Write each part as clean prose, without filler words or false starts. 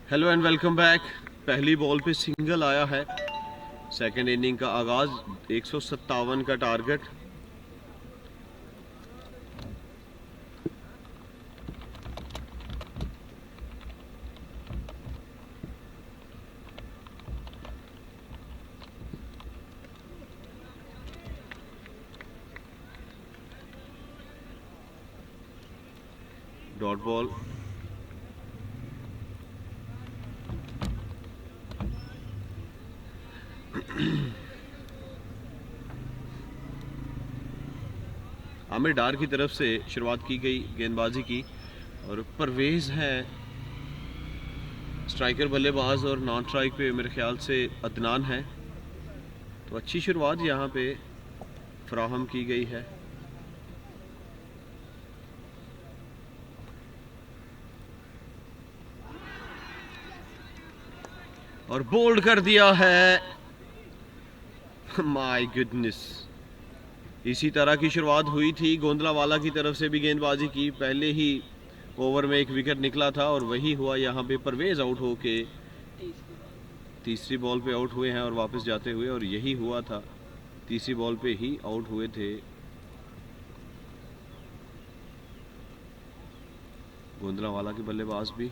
Hello and welcome back. पहली ball पे single आया है। सेकंड इनिंग का आगाज, 157 का target. Dot ball. Aamir Dar की तरफ से शुरुआत की गई गेंदबाजी की, और परवेज है स्ट्राइकर बल्लेबाज, और नॉन स्ट्राइक पे मेरे ख्याल से अदनान है। तो अच्छी शुरुआत यहाँ पे फराहम की गई है। और बोल्ड कर दिया है। माय गुडनेस, इसी तरह की शुरुआत हुई थी गोंदलावाला की तरफ से भी गेंदबाजी की। पहले ही ओवर में एक विकेट निकला था और वही हुआ यहाँ पे। परवेज आउट होके तीसरी बॉल पे आउट हुए हैं और वापस जाते हुए, और यही हुआ था, तीसरी बॉल पे ही आउट हुए थे गोंदलावाला के बल्लेबाज भी।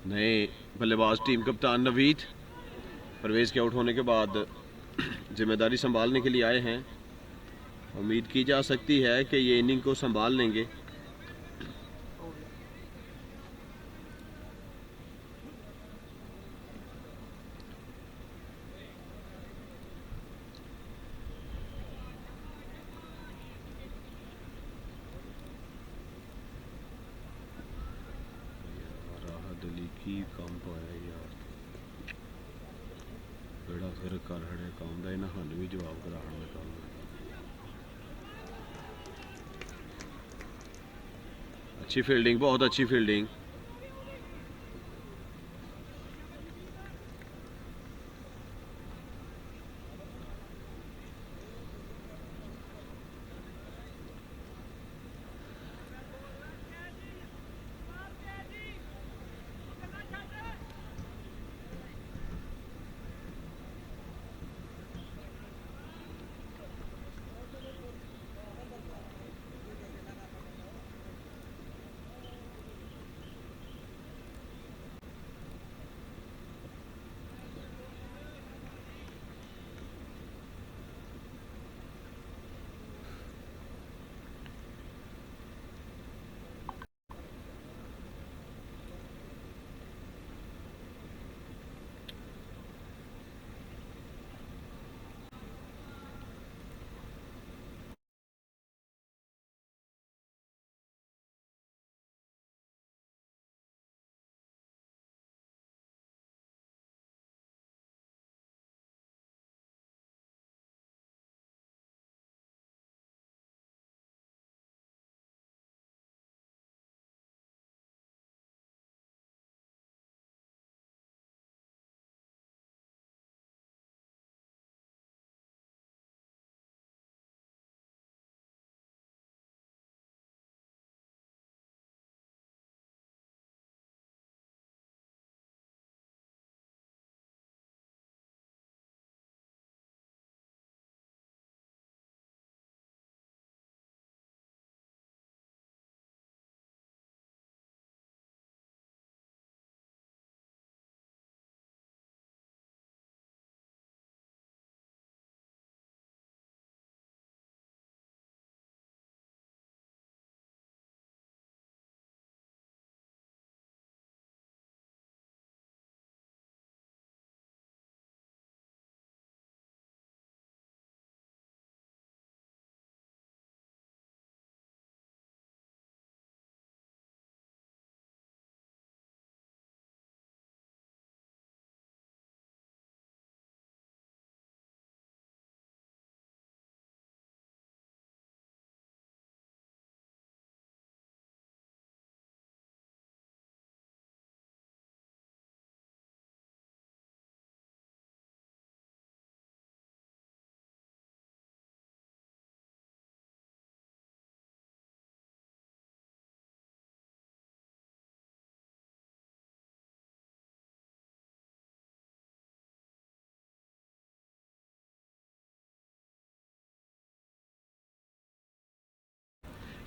नए बल्लेबाज टीम कप्तान नवीद परवेज के आउट होने के बाद जिम्मेदारी संभालने के लिए आए हैं। उम्मीद की जा सकती है कि ये इनिंग को संभाल लेंगे। राहत अली की कम पाया यार, बेड़ा फिर कर हड़े काम दा इन्हां हानू भी जवाब करा हड़ना काम। अच्छी फील्डिंग, बहुत अच्छी फील्डिंग।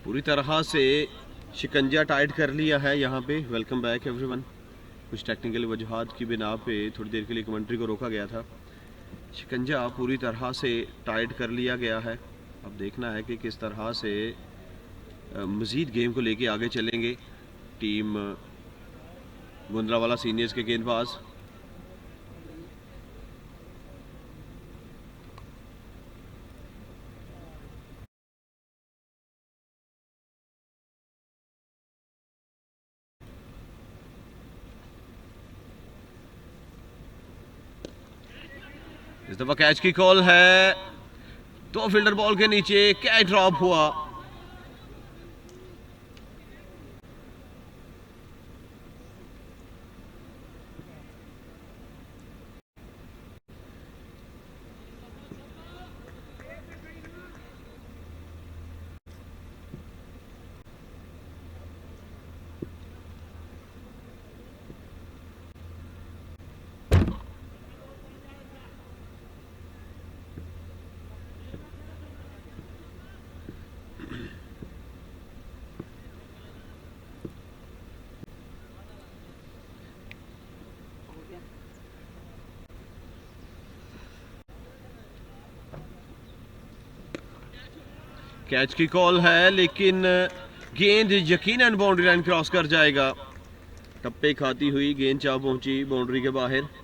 पूरी तरह से शिकंजा टाइट कर लिया है यहाँ पे। Welcome back everyone. कुछ टेक्निकल वजूहात की बिना पे थोड़ी देर के लिए कमेंट्री को रोका गया था। शिकंजा पूरी तरह से टाइट कर लिया गया है। अब देखना है कि किस तरह से मज़ीद गेम को लेके आगे चलेंगे टीम गोंदलावाला सीनियर्स के गेंदबाज। इस दफा कैच की कॉल है, तो फील्डर बॉल के नीचे कैच ड्रॉप हुआ। कैच की कॉल है, लेकिन गेंद यकीनन बाउंड्री लाइन क्रॉस कर जाएगा। टप्पे खाती हुई गेंद जा पहुंची बाउंड्री के बाहर।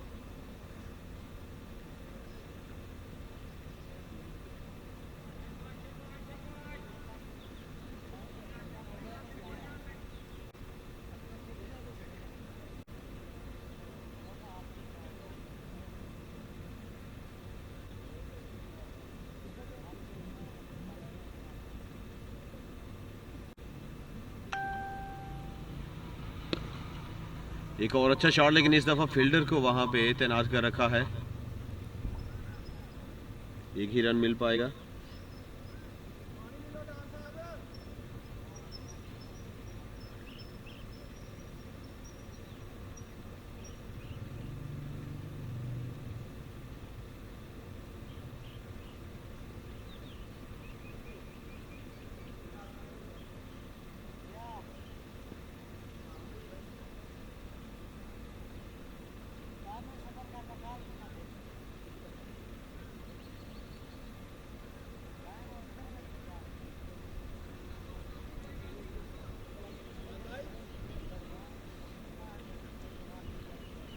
एक और अच्छा शॉट, लेकिन इस दफा फील्डर को वहां पे तैनात कर रखा है। एक ही रन मिल पाएगा।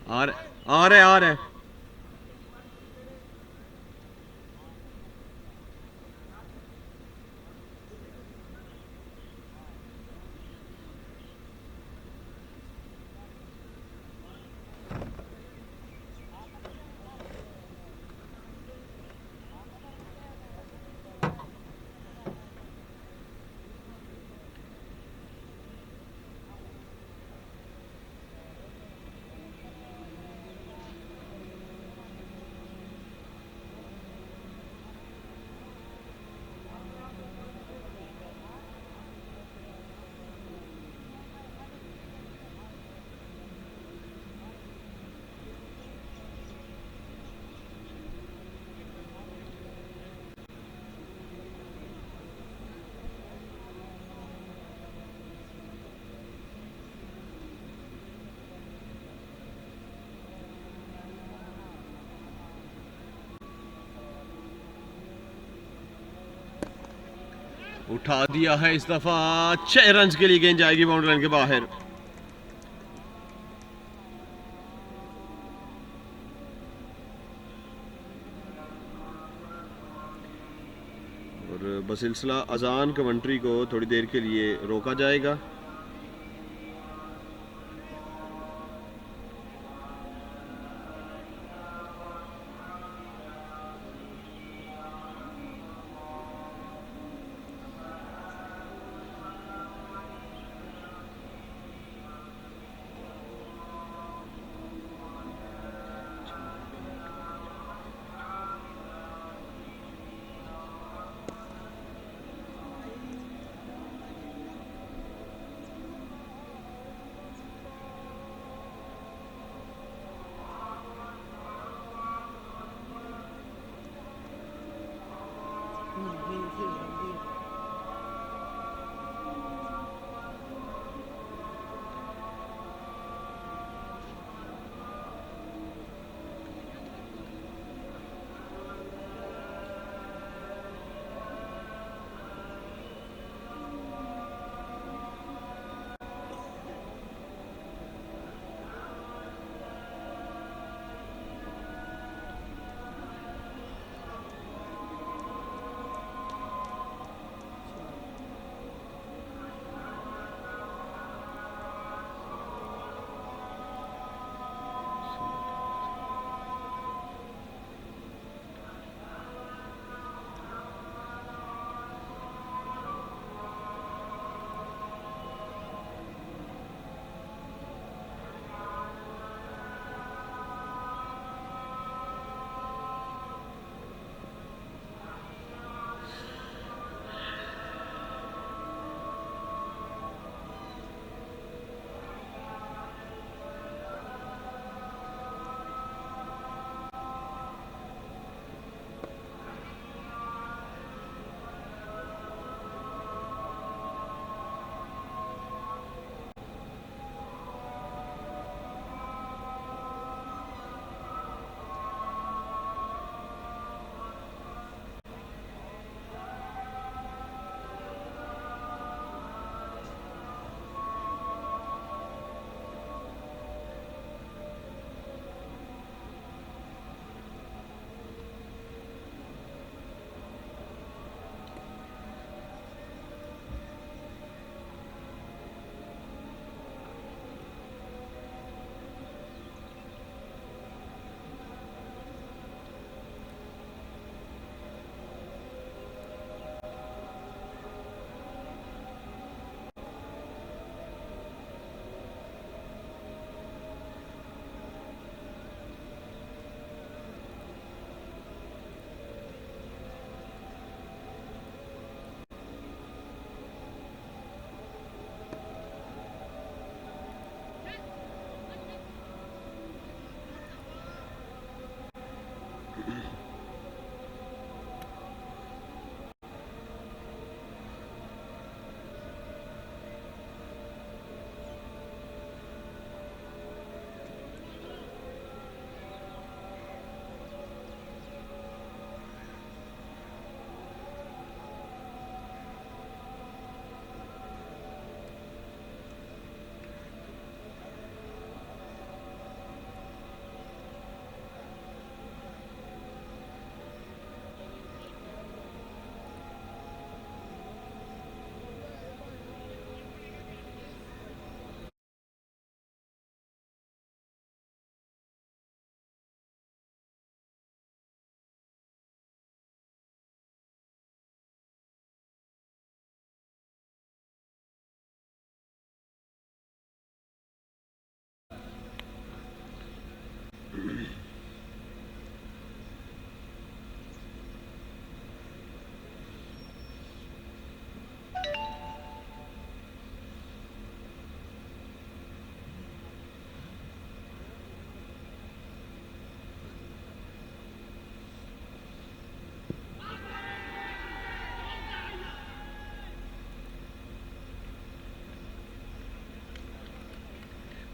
आ रहे उठा दिया है इस दफा। 6 रन के लिए गेंद जाएगी बाउंड्री लाइन के बाहर। और बसिलसिला अजान कमेंट्री को थोड़ी देर के लिए रोका जाएगा।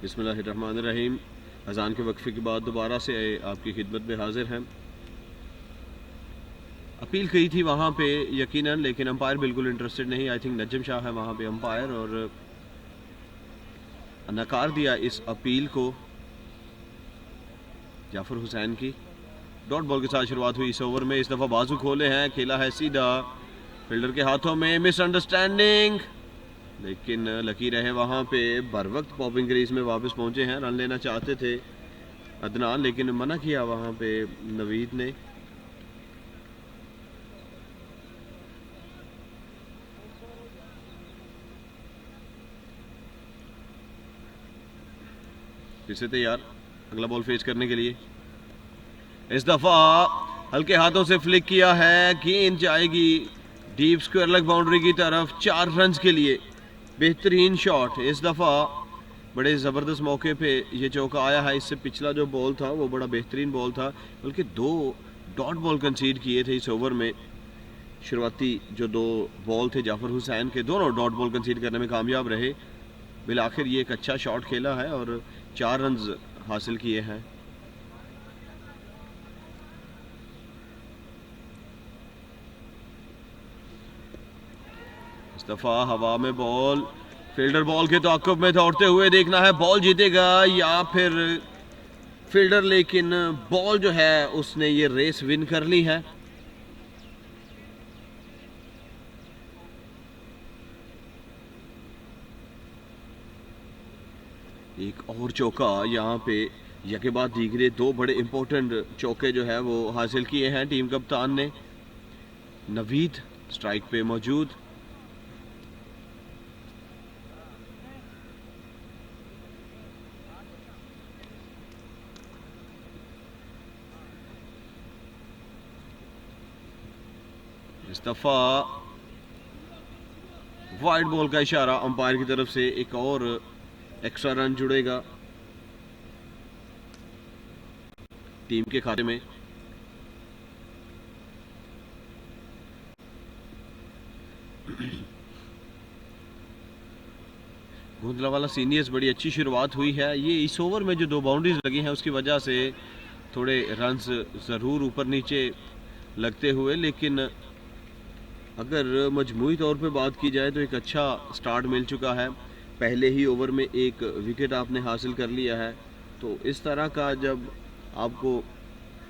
बिस्मिल्लाहिर्रहमानिर्रहीम। अजान के वक्फे के बाद दोबारा से आपकी खिदमत में हाजिर हैं। अपील की थी वहाँ पे यकीनन, लेकिन अंपायर बिल्कुल इंटरेस्टेड नहीं। आई थिंक नजम शाह है वहाँ पे अंपायर, और नकार दिया इस अपील को जाफर हुसैन की। डॉट बॉल के साथ शुरुआत हुई इस ओवर में। इस दफ़ा बाजू खोले हैं, खेला है सीधा फील्डर के हाथों में। मिसअंडरस्टैंडिंग, लेकिन लकी रहे वहाँ पे। बर वक्त पॉपिंग क्रीज में वापस पहुंचे हैं। रन लेना चाहते थे अदनान, लेकिन मना किया वहाँ पे नवीद ने। फिर से तैयार अगला बॉल फेस करने के लिए। इस दफा हल्के हाथों से फ्लिक किया है, गेंद जाएगी डीप स्क्वायर लेग बाउंड्री की तरफ 4 रन के लिए। बेहतरीन शॉट इस दफा, बड़े ज़बरदस्त मौके पे ये चौका आया है। इससे पिछला जो बॉल था वो बड़ा बेहतरीन बॉल था, बल्कि 2 डॉट बॉल कंसीड किए थे इस ओवर में। शुरुआती जो 2 बॉल थे जाफर हुसैन के, दोनों डॉट बॉल कंसीड करने में कामयाब रहे। बिल आखिर ये एक अच्छा शॉट खेला है और 4 रन हासिल किए हैं। इस दफा हवा में बॉल, फील्डर बॉल के तौक़ुफ़ में दौड़ते हुए देखना है बॉल जीतेगा या फिर फील्डर, लेकिन बॉल जो है उसने ये रेस विन कर ली है। एक और चौका यहाँ पे, यके बाद दीगरे 2 बड़े इंपॉर्टेंट चौके जो है वो हासिल किए हैं टीम कप्तान ने। नवीद स्ट्राइक पे मौजूद। इस दफा वाइड बॉल का इशारा अंपायर की तरफ से, एक और एक्स्ट्रा रन जुड़ेगा टीम के खाते में। गोंदलावाला सीनियर्स बड़ी अच्छी शुरुआत हुई है। ये इस ओवर में जो 2 बाउंड्रीज लगी हैं उसकी वजह से थोड़े रन्स ज़रूर ऊपर नीचे लगते हुए, लेकिन अगर मजमूई तौर पे बात की जाए तो एक अच्छा स्टार्ट मिल चुका है। पहले ही ओवर में 1 विकेट आपने हासिल कर लिया है, तो इस तरह का जब आपको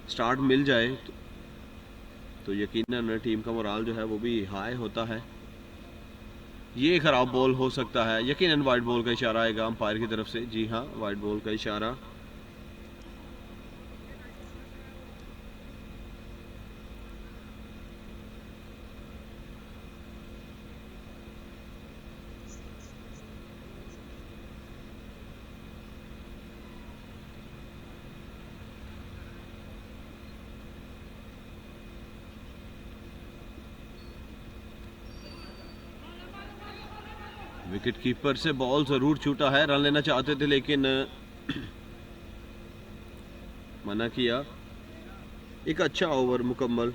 स्टार्ट मिल जाए तो यकीनन टीम का मोराल जो है वो भी हाई होता है। ये खराब बॉल हो सकता है, यकीनन वाइड बॉल का इशारा आएगा अंपायर की तरफ से। जी हाँ, वाइड बॉल का इशारा। विकेट कीपर से बॉल जरूर छूटा है, रन लेना चाहते थे लेकिन मना किया। एक अच्छा ओवर मुकम्मल।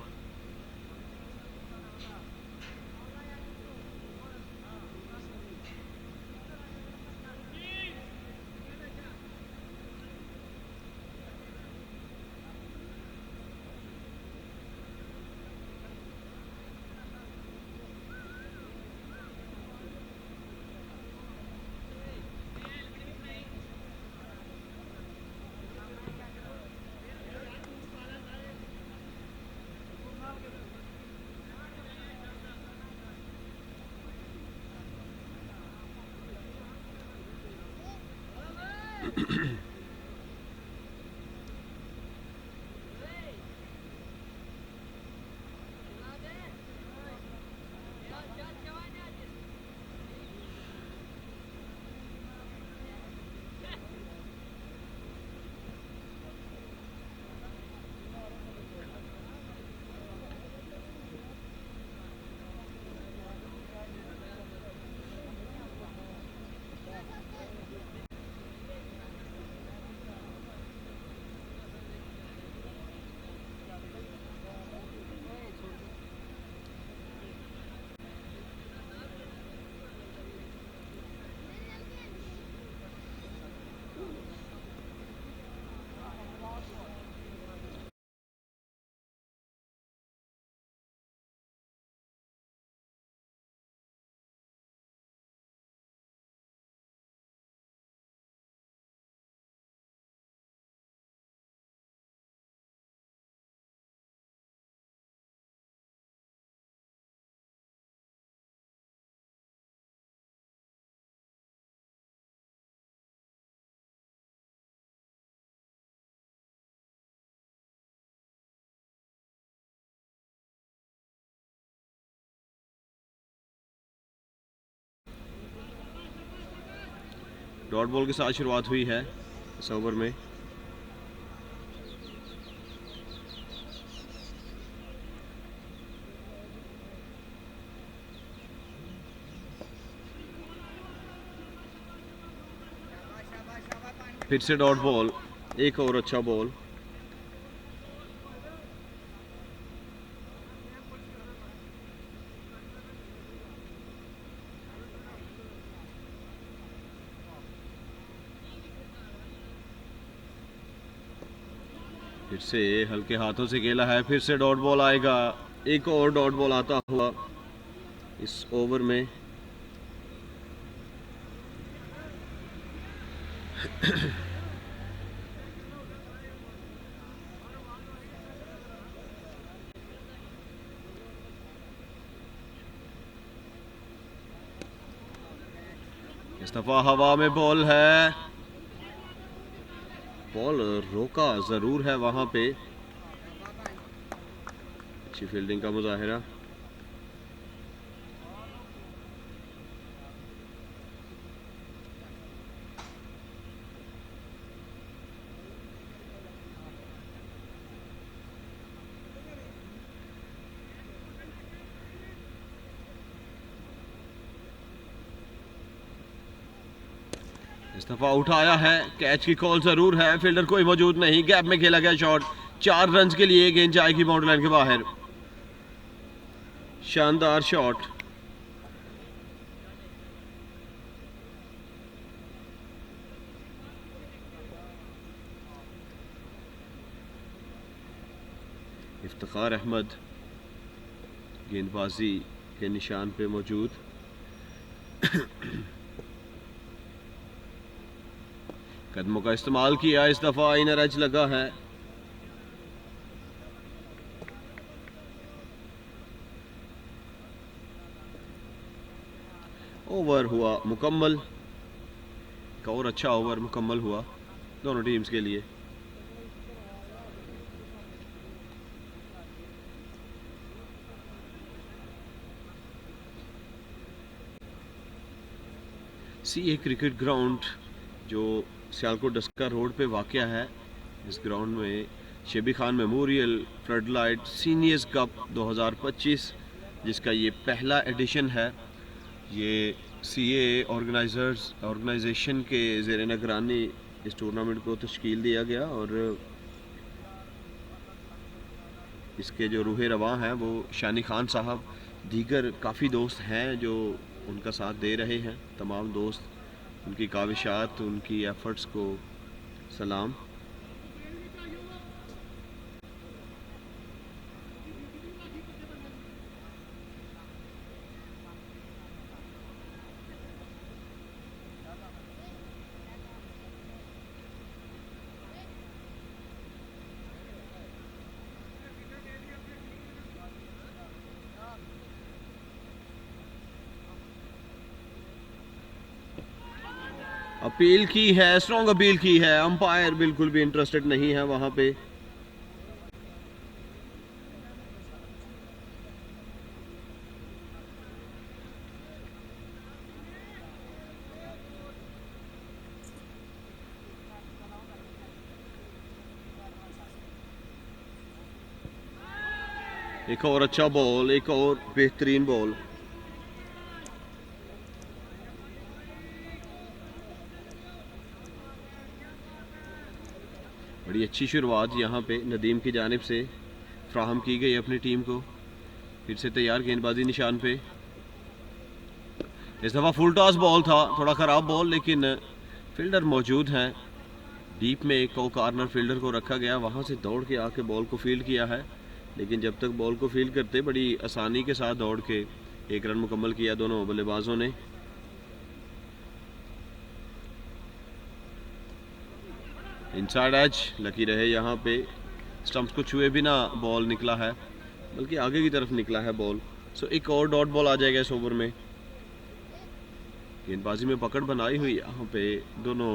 डॉट बॉल के साथ शुरुआत हुई है इस ओवर में। फिर से डॉट बॉल, एक और अच्छा बॉल। फिर से हल्के हाथों से खेला है, फिर से डॉट बॉल आएगा। एक और डॉट बॉल आता हुआ इस ओवर में। इस दफा हवा में बॉल है, बॉल रोका जरूर है वहां पे। अच्छी फील्डिंग का मुजाहिरा। इस दफा उठाया है, कैच की कॉल जरूर है, फील्डर कोई मौजूद नहीं, गैप में खेला गया शॉट। 4 रन के लिए गेंद जाएगी बाउंड्री लाइन के बाहर। शानदार शॉट। इफ्तिखार अहमद गेंदबाजी के निशान पे मौजूद। कदमों का इस्तेमाल किया, इस दफा इनर एज लगा है। ओवर हुआ मुकम्मल। एक और अच्छा ओवर मुकम्मल हुआ दोनों टीम्स के लिए। सीए क्रिकेट ग्राउंड जो सियालकोट डस्का रोड पे वाक़या है, इस ग्राउंड में शेबी Khan memorial floodlight seniors cup 2025 जिसका ये पहला एडिशन है, ये सीए ऑर्गेनाइजेशन के ज़ेर निगरानी इस टूर्नामेंट को तश्कील दिया गया और इसके जो रूह रवां हैं वो शानी खान साहब, दीगर काफ़ी दोस्त हैं जो उनका साथ दे रहे हैं। तमाम दोस्त, उनकी काविशात, उनकी एफर्ट्स को सलाम। अपील की है, स्ट्रॉन्ग अपील की है, अंपायर बिल्कुल भी इंटरेस्टेड नहीं है वहां पे। एक और अच्छा बॉल, एक और बेहतरीन बॉल। बड़ी अच्छी शुरुआत यहाँ पे नदीम की जानिब से फ्राहम की गई अपनी टीम को। फिर से तैयार गेंदबाजी निशान पे। इस दफ़ा फुल टॉस बॉल था, थोड़ा ख़राब बॉल, लेकिन फील्डर मौजूद हैं। डीप में एक कॉर्नर फील्डर को रखा गया, वहाँ से दौड़ के आके बॉल को फील्ड किया है, लेकिन जब तक बॉल को फील्ड करते बड़ी आसानी के साथ दौड़ के 1 रन मुकम्मल किया दोनों बल्लेबाजों ने। इनसाइड एज लकी रहे, यहाँ पे स्टंप्स को छुए बिना बॉल निकला है, बल्कि आगे की तरफ निकला है बॉल। सो एक और डॉट बॉल आ जाएगा इस ओवर में। गेंदबाजी में पकड़ बनाई हुई यहाँ पे दोनों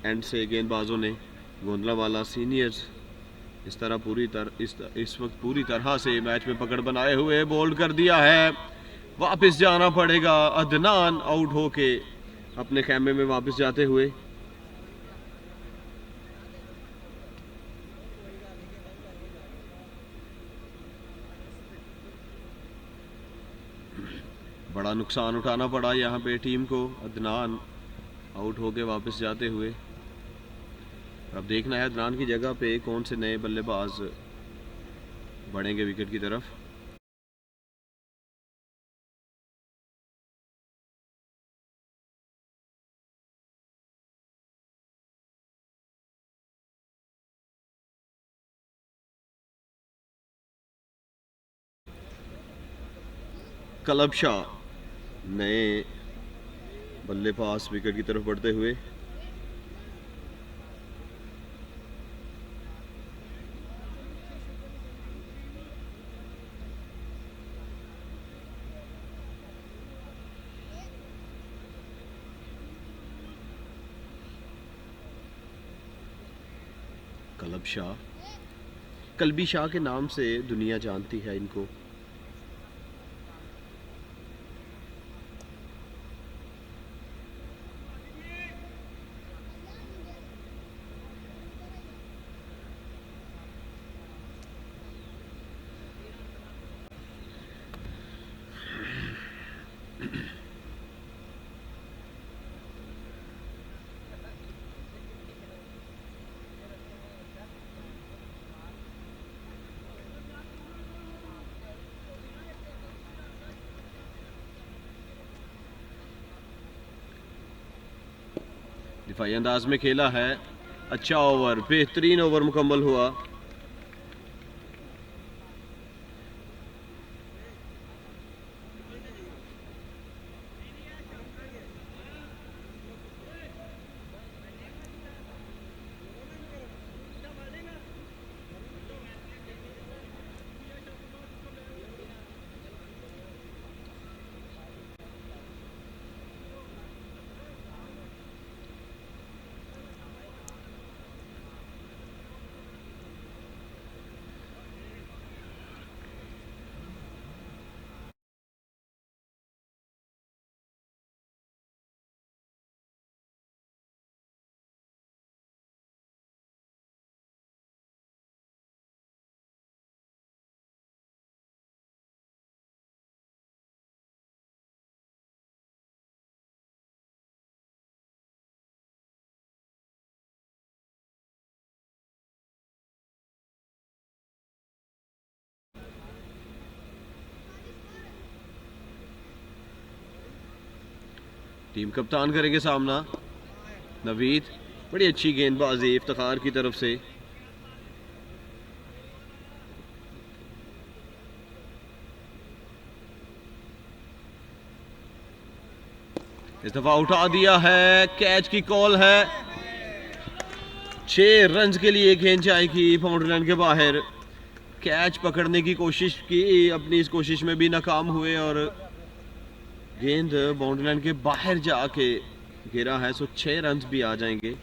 एंड से गेंदबाजों ने। गोंदलावाला सीनियर्स इस वक्त पूरी तरह से मैच में पकड़ बनाए हुए बोल्ड कर दिया है। वापस जाना पड़ेगा, अदनान आउट होके अपने खेमे में वापस जाते हुए। बड़ा नुकसान उठाना पड़ा यहाँ पे टीम को। अदनान आउट होके वापस जाते हुए। अब देखना है अदनान की जगह पे कौन से नए बल्लेबाज बढ़ेंगे विकेट की तरफ। कलब शाह नए बल्लेबाज विकेट की तरफ बढ़ते हुए। कलब शाह, कलबी शाह के नाम से दुनिया जानती है इनको। दिफाई अंदाज में खेला है। अच्छा ओवर, बेहतरीन ओवर मुकम्मल हुआ। टीम कप्तान करेंगे सामना। नवीद, बड़ी अच्छी गेंदबाजी इफ्तिखार की तरफ से। इस दफा उठा दिया है, कैच की कॉल है। 6 रन के लिए गेंद जाएगी बाउंड्री लाइन के बाहर। कैच पकड़ने की कोशिश की, अपनी इस कोशिश में भी नाकाम हुए और गेंद बाउंड्री लाइन के बाहर जाके गिरा है। सो 6 रन भी आ जाएंगे।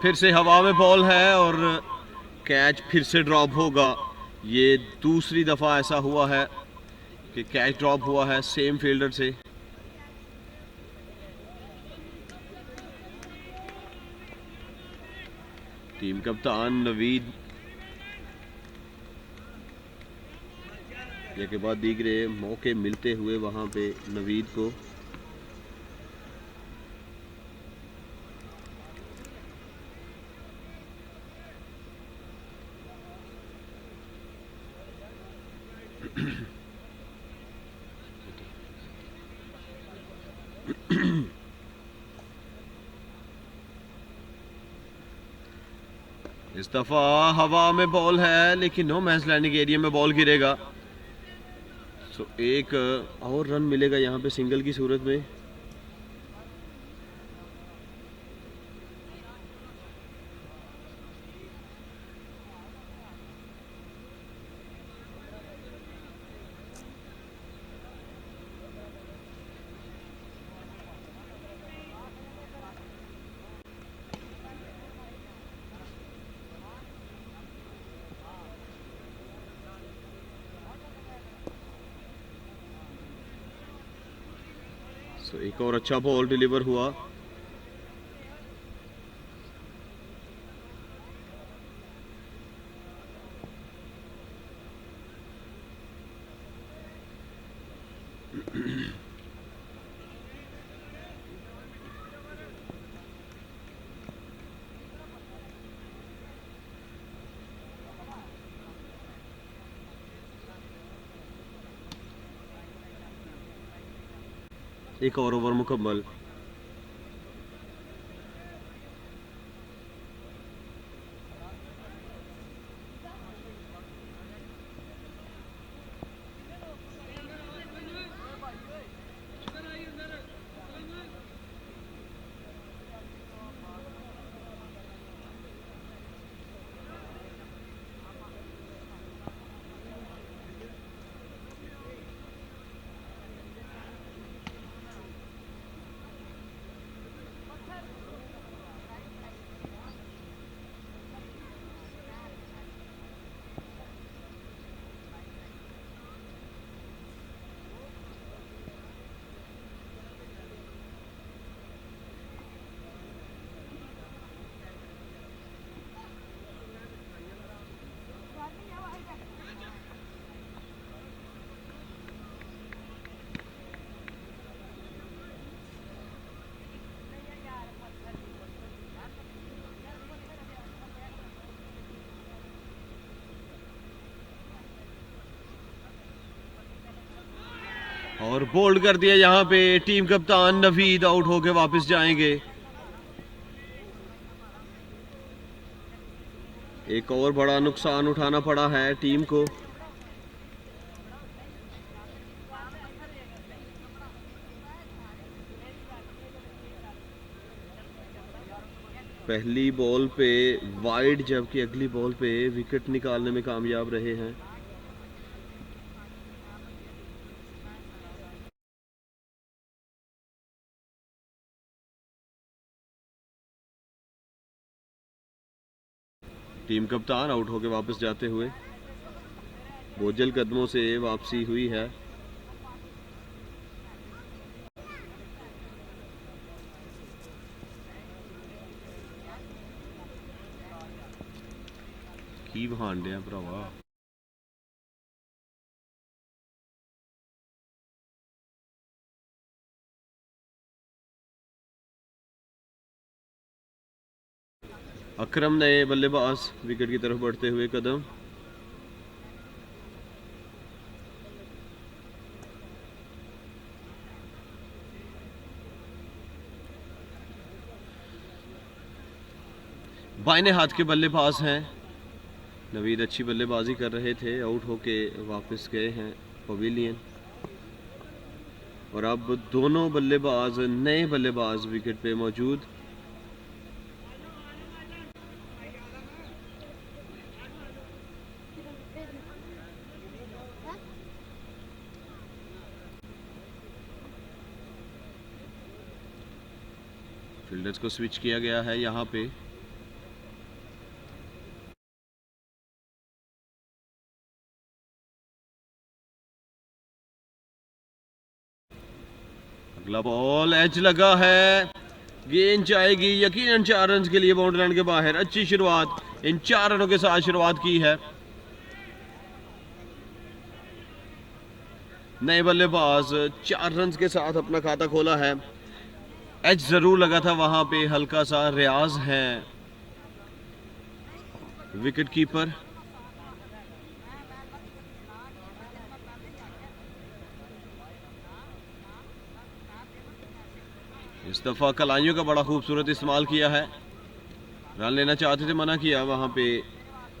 फिर से हवा में बॉल है और कैच फिर से ड्रॉप होगा। ये दूसरी दफा ऐसा हुआ है कि कैच ड्रॉप हुआ है सेम फील्डर से। टीम कप्तान नवीद के बाद दीगरे मौके मिलते हुए वहां पे नवीद को। इस दफा हवा में बॉल है लेकिन नो मैच लैंडिंग एरिया में बॉल गिरेगा। सो एक और रन मिलेगा यहाँ पे सिंगल की सूरत में। सो एक और अच्छा बॉल डिलीवर हुआ। एक और ओवर मुकम्मल। और बोल्ड कर दिया यहाँ पे। टीम कप्तान नवीद आउट होके वापस जाएंगे। एक और बड़ा नुकसान उठाना पड़ा है टीम को। पहली बॉल पे वाइड, जबकि अगली बॉल पे विकेट निकालने में कामयाब रहे हैं। टीम कप्तान आउट होकर वापस जाते हुए। बोझल कदमों से वापसी हुई है। की भांडे भरावा। अकरम नए बल्लेबाज विकेट की तरफ बढ़ते हुए कदम। बाइने हाथ के बल्लेबाज हैं। नवीद अच्छी बल्लेबाजी कर रहे थे, आउट होके वापस गए हैं पवेलियन। और अब दोनों बल्लेबाज नए बल्लेबाज विकेट पे मौजूद। फील्डर्स को स्विच किया गया है यहाँ पे। अगला बॉल एज लगा है, गेंद जाएगी यकीनन 4 रन के लिए बाउंड्री लाइन के बाहर। अच्छी शुरुआत, इन 4 रनों के साथ शुरुआत की है। नए बल्लेबाज 4 रन के साथ अपना खाता खोला है। एज जरूर लगा था वहां पे, हल्का सा रियाज है विकेट कीपर। इस दफ़ा कलाइयों का बड़ा खूबसूरत इस्तेमाल किया है। रन लेना चाहते थे, मना किया वहाँ पे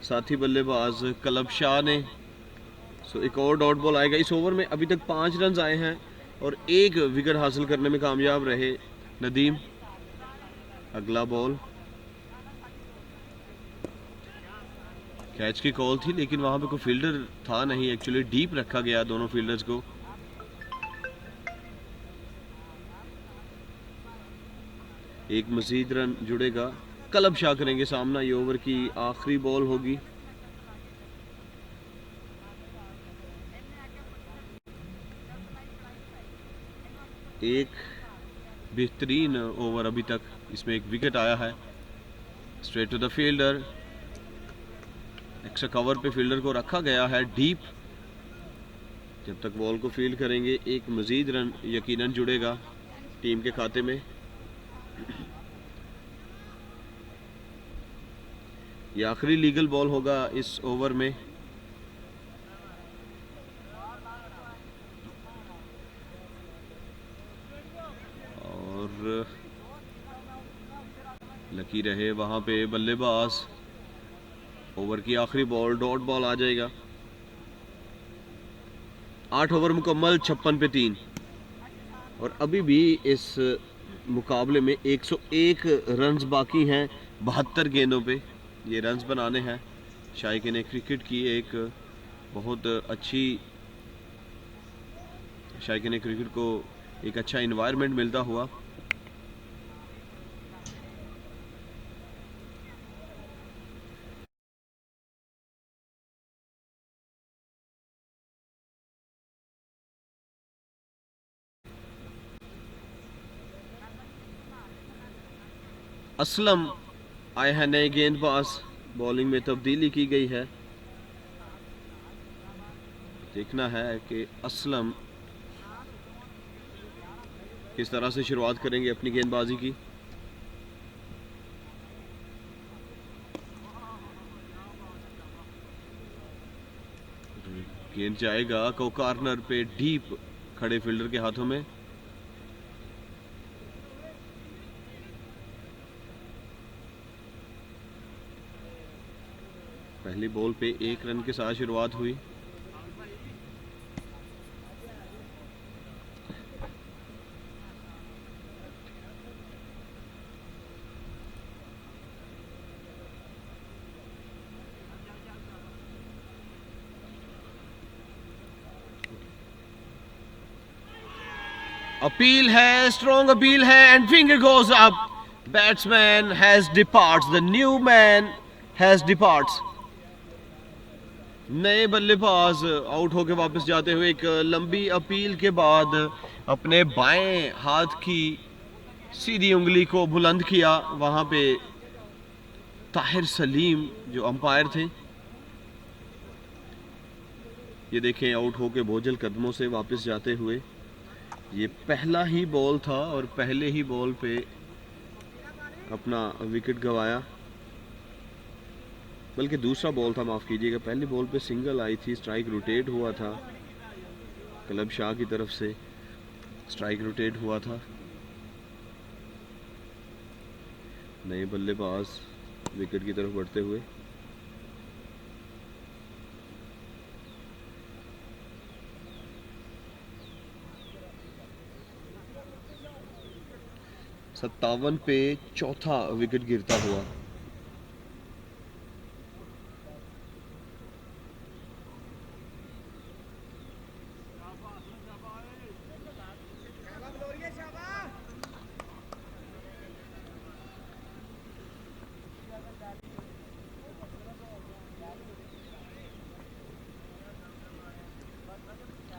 साथी बल्लेबाज कलब शाह ने। सो एक और डॉट बॉल आएगा। इस ओवर में अभी तक 5 रन आए हैं और 1 विकेट हासिल करने में कामयाब रहे नदीम। अगला बॉल कैच की कॉल थी, लेकिन वहां पे कोई फील्डर था नहीं। एक्चुअली डीप रखा गया दोनों फील्डर्स को। एक मजीद रन जुड़ेगा, कलब शाह करेंगे सामना। ये ओवर की आखिरी बॉल होगी। एक बेहतरीन ओवर अभी तक, इसमें एक विकेट आया है। Straight to the fielder, extra cover पे फील्डर को रखा गया है डीप। जब तक बॉल को फील्ड करेंगे, एक मजीद रन यकीनन जुड़ेगा टीम के खाते में। ये आखिरी लीगल बॉल होगा इस ओवर में। और लकी रहे वहां पे बल्लेबाज। ओवर की आखिरी बॉल, डॉट बॉल आ जाएगा। 8 ओवर मुकम्मल, 56 पे 3। और अभी भी इस मुकाबले में 101 रन्स बाकी हैं 72 गेंदों पे। ये रन्स बनाने हैं। शायकीन ने क्रिकेट की एक बहुत अच्छी, शायकीन ने क्रिकेट को एक अच्छा इन्वायरमेंट मिलता हुआ। असलम आए हैं नए गेंदबाज। बॉलिंग में तब्दीली की गई है। देखना है कि असलम किस तरह से शुरुआत करेंगे अपनी गेंदबाजी की। गेंद जाएगा को कॉर्नर पे डीप, खड़े फील्डर के हाथों में। पहली बॉल पे 1 रन के साथ शुरुआत हुई। अपील है, स्ट्रॉन्ग अपील है, and finger goes up. Batsman has departs, the new man has departs. नए बल्लेबाज आउट होकर वापस जाते हुए एक लंबी अपील के बाद अपने बाएं हाथ की सीधी उंगली को बुलंद किया। वहां पे ताहिर सलीम जो अंपायर थे, ये देखें आउट होके बोझल कदमों से वापस जाते हुए। ये पहला ही बॉल था और पहले ही बॉल पे अपना विकेट गंवाया, बल्कि दूसरा बॉल था, माफ कीजिएगा। पहली बॉल पे सिंगल आई थी, स्ट्राइक रोटेट हुआ था कलब शाह की तरफ से, स्ट्राइक रोटेट हुआ था। नए बल्लेबाज विकेट की तरफ बढ़ते हुए। सत्तावन पे चौथा विकेट गिरता हुआ।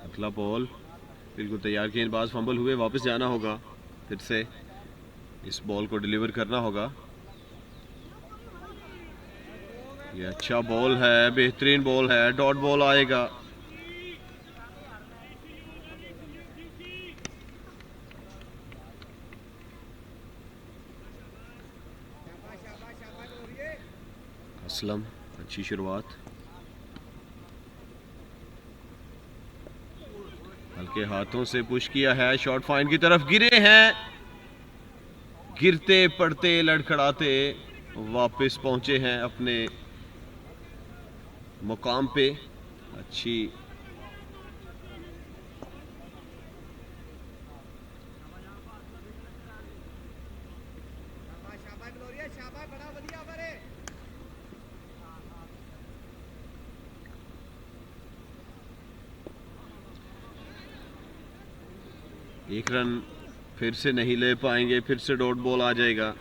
अगला बॉल बिल्कुल तैयार, गेंदबाज फंबल हुए, वापस जाना होगा, फिर से इस बॉल को डिलीवर करना होगा। ये अच्छा बॉल है, बेहतरीन बॉल है, डॉट बॉल आएगा। असलम अच्छी शुरुआत, हल्के हाथों से पुश किया है, शॉर्ट फाइन की तरफ गिरे हैं। गिरते पड़ते लड़खड़ाते वापस पहुंचे हैं अपने मुकाम पे। अच्छी एक रन फिर से नहीं ले पाएंगे, फिर से डॉट बॉल आ जाएगा।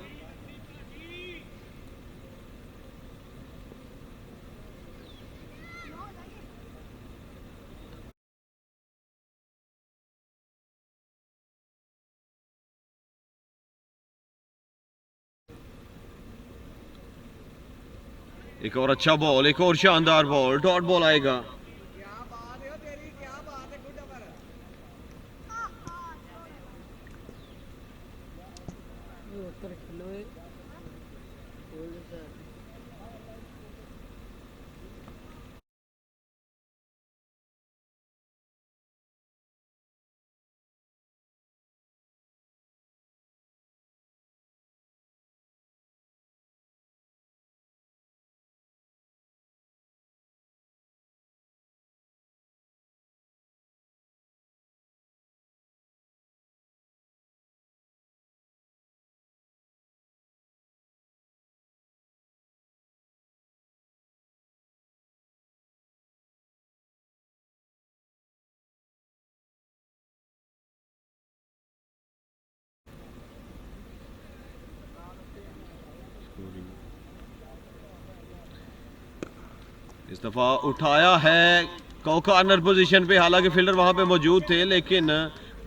एक और अच्छा बॉल, एक और शानदार बॉल, डॉट बॉल आएगा। इस दफा उठाया है कॉर्नर पोजीशन पे, हालांकि फील्डर वहां पे मौजूद थे लेकिन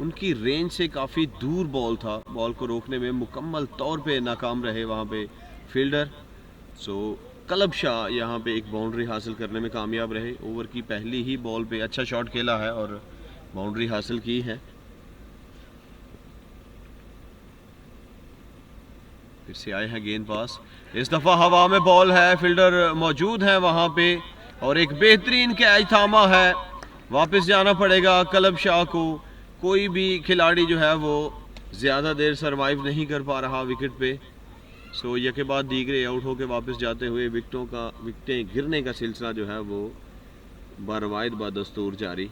उनकी रेंज से काफ़ी दूर बॉल था। बॉल को रोकने में मुकम्मल तौर पे नाकाम रहे वहां पे फील्डर। सो कलब शाह यहाँ पे एक बाउंड्री हासिल करने में कामयाब रहे। ओवर की पहली ही बॉल पे अच्छा शॉट खेला है और बाउंड्री हासिल की है। फिर से आए हैं गेंद पास, इस दफा हवा में बॉल है, फील्डर मौजूद है वहां पे और एक बेहतरीन कैच थामा है। वापस जाना पड़ेगा कलब शाह को। कोई भी खिलाड़ी जो है वो ज़्यादा देर सरवाइव नहीं कर पा रहा विकेट पे। सो यके बाद दीगरे आउट होकर वापस जाते हुए विकेटें गिरने का सिलसिला जो है वो बरवायद बदस्तूर जारी।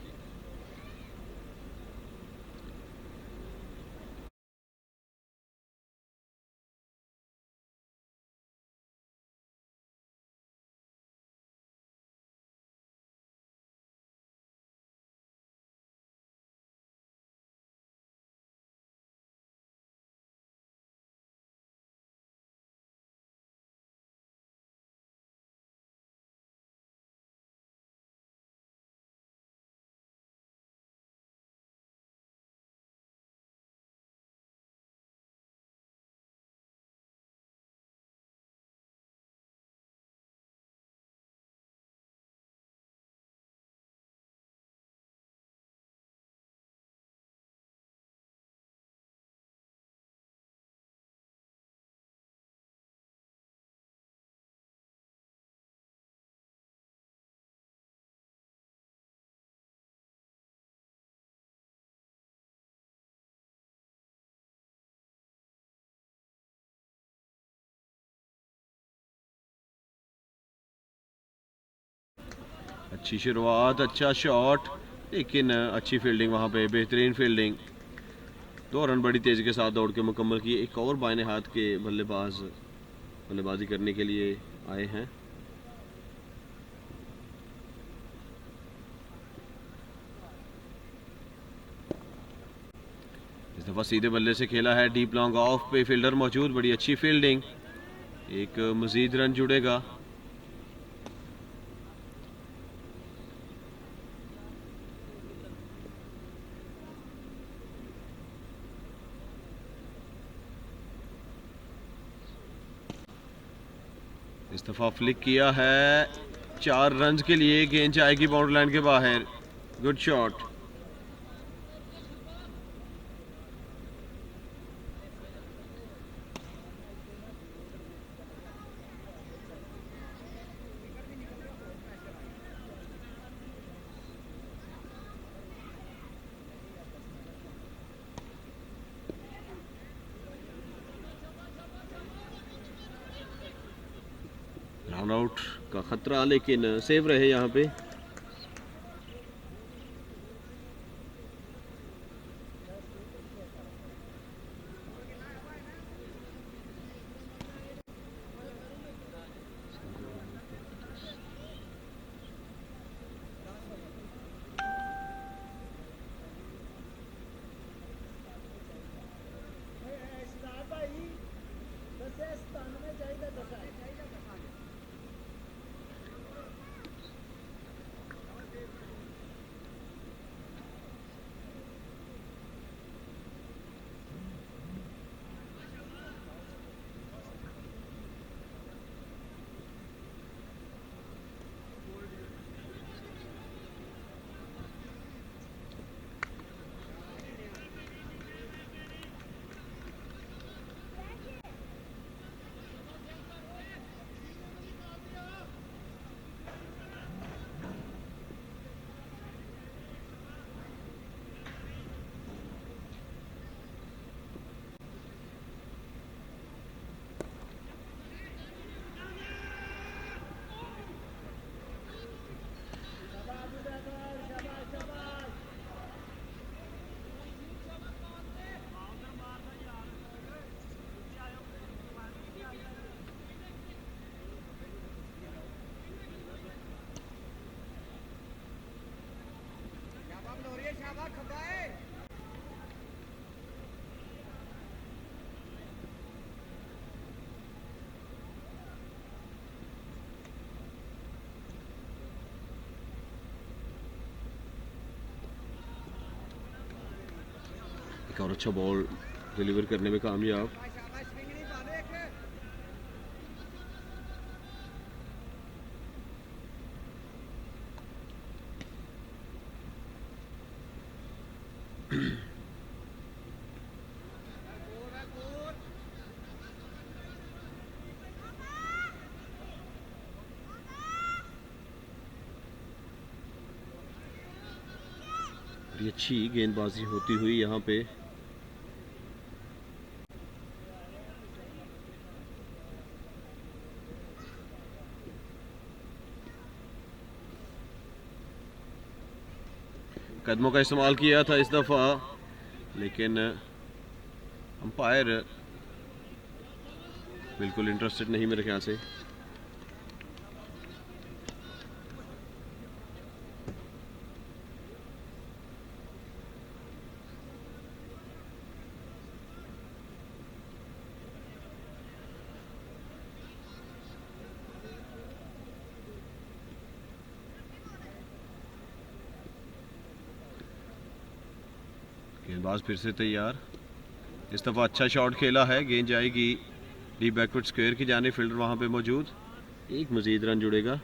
अच्छी शुरुआत, अच्छा शॉट, लेकिन अच्छी फील्डिंग वहाँ पे, बेहतरीन फील्डिंग। 2 रन बड़ी तेज़ी के साथ दौड़ के मुकम्मल किए। एक और बाएं हाथ के बल्लेबाज बल्लेबाजी करने के लिए आए हैं। इस दफ़ा सीधे बल्ले से खेला है, डीप लॉन्ग ऑफ पे फील्डर मौजूद, बड़ी अच्छी फील्डिंग। एक मजीद रन जुड़ेगा। इस दफ़ा फ्लिक किया है, 4 रन के लिए। गेंद जाएगी बाउंड्री लाइन के बाहर। Good shot. रन आउट का खतरा, लेकिन सेव रहे यहाँ पे। एक और अच्छा बॉल डिलीवर करने में कामयाब। बड़ी अच्छी गेंदबाजी होती हुई यहाँ पे। कदमों का इस्तेमाल किया था इस दफ़ा, लेकिन अंपायर बिल्कुल इंटरेस्टेड नहीं मेरे ख्याल से। गेंदबाज फिर से तैयार। इस दफ़ा अच्छा शॉट खेला है, गेंद जाएगी डीप बैकवर्ड स्क्वायर की जाने, फील्डर वहां पे मौजूद, एक मजीद रन जुड़ेगा।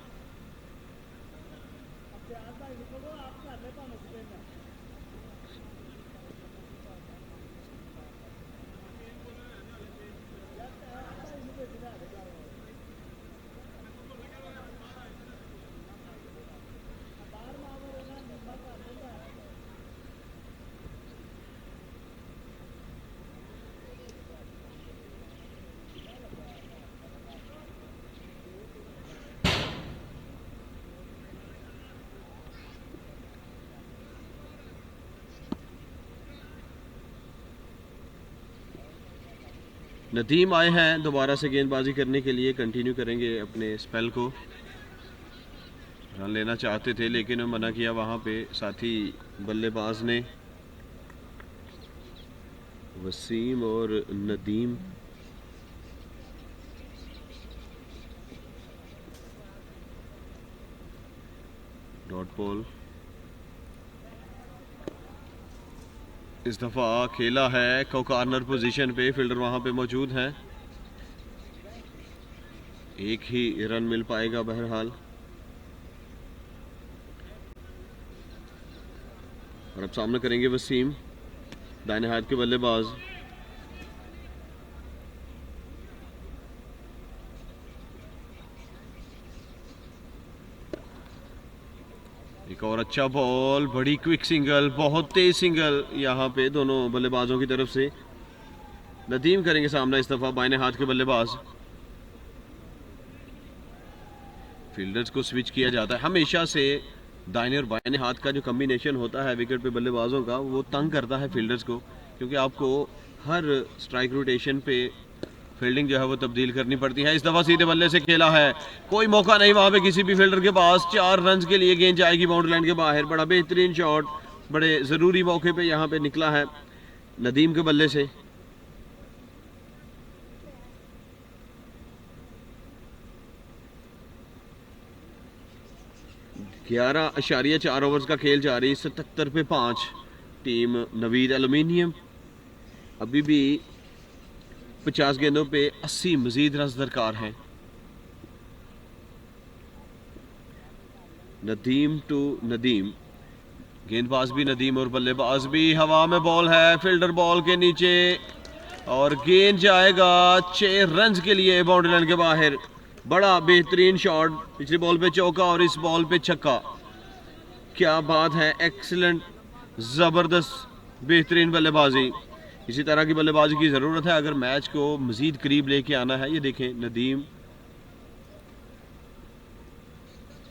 नदीम आए हैं दोबारा से गेंदबाजी करने के लिए, कंटिन्यू करेंगे अपने स्पेल को। रन लेना चाहते थे लेकिन मना किया वहां पे साथी बल्लेबाज ने, वसीम और नदीम। डॉट बॉल इस दफा खेला है कॉर्नर पोजीशन पे, फील्डर वहां पे मौजूद हैं, एक ही रन मिल पाएगा बहरहाल। और अब सामने करेंगे वसीम, दाहिने हाथ के बल्लेबाज। एक और अच्छा बॉल, बड़ी क्विक सिंगल, बहुत तेज सिंगल यहाँ पे दोनों बल्लेबाजों की तरफ से। नदीम करेंगे सामना इस दफा, बाएं हाथ के बल्लेबाज। फील्डर्स को स्विच किया जाता है हमेशा से। दाहिने और बाएं हाथ का जो कम्बिनेशन होता है विकेट पे बल्लेबाजों का, वो तंग करता है फील्डर्स को, क्योंकि आपको हर स्ट्राइक रोटेशन पे फील्डिंग जो है वो तब्दील करनी पड़ती है। इस दफ़ा सीधे बल्ले से खेला है, कोई मौका नहीं वहाँ पे किसी भी फील्डर के पास। 4 रन के लिए गेंद जाएगी बाउंड्री लाइन के बाहर। बड़ा बेहतरीन शॉट बड़े ज़रूरी मौके पे यहाँ पे निकला है नदीम के बल्ले से। ग्यारह 11.4 ओवर्स का खेल जारी, 77 पे 5 टीम नवीद एल्यूमिनियम। अभी भी 50 गेंदों पे 80 मजीद रन दरकार हैं। नदीम टू नदीम, गेंदबाज भी नदीम और बल्लेबाज भी। हवा में बॉल है, फील्डर बॉल के नीचे और गेंद जाएगा 6 रन के लिए बाउंड्री लाइन के बाहर। बड़ा बेहतरीन शॉट, पिछली बॉल पे चौका और इस बॉल पे छक्का। क्या बात है, एक्सीलेंट, जबरदस्त बेहतरीन बल्लेबाजी। इसी तरह की बल्लेबाजी की जरूरत है अगर मैच को मजीद करीब लेके आना है। ये देखें नदीम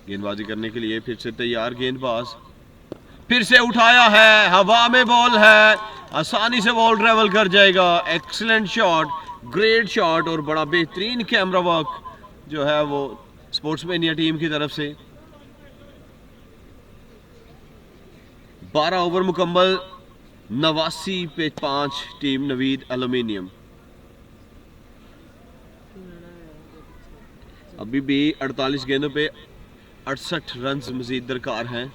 गेंदबाजी करने के लिए फिर से तैयार, गेंदबाज फिर से उठाया है, हवा में बॉल है, आसानी से बॉल ट्रेवल कर जाएगा। एक्सीलेंट शॉट, ग्रेट शॉट और बड़ा बेहतरीन कैमरा वर्क जो है वो स्पोर्ट्समैनिया टीम की तरफ से। 12 ओवर मुकम्मल, 89 पे 5 टीम नवीद एल्यूमिनियम। अभी भी 48 गेंदों पे 68 रन मजीद दरकार हैं।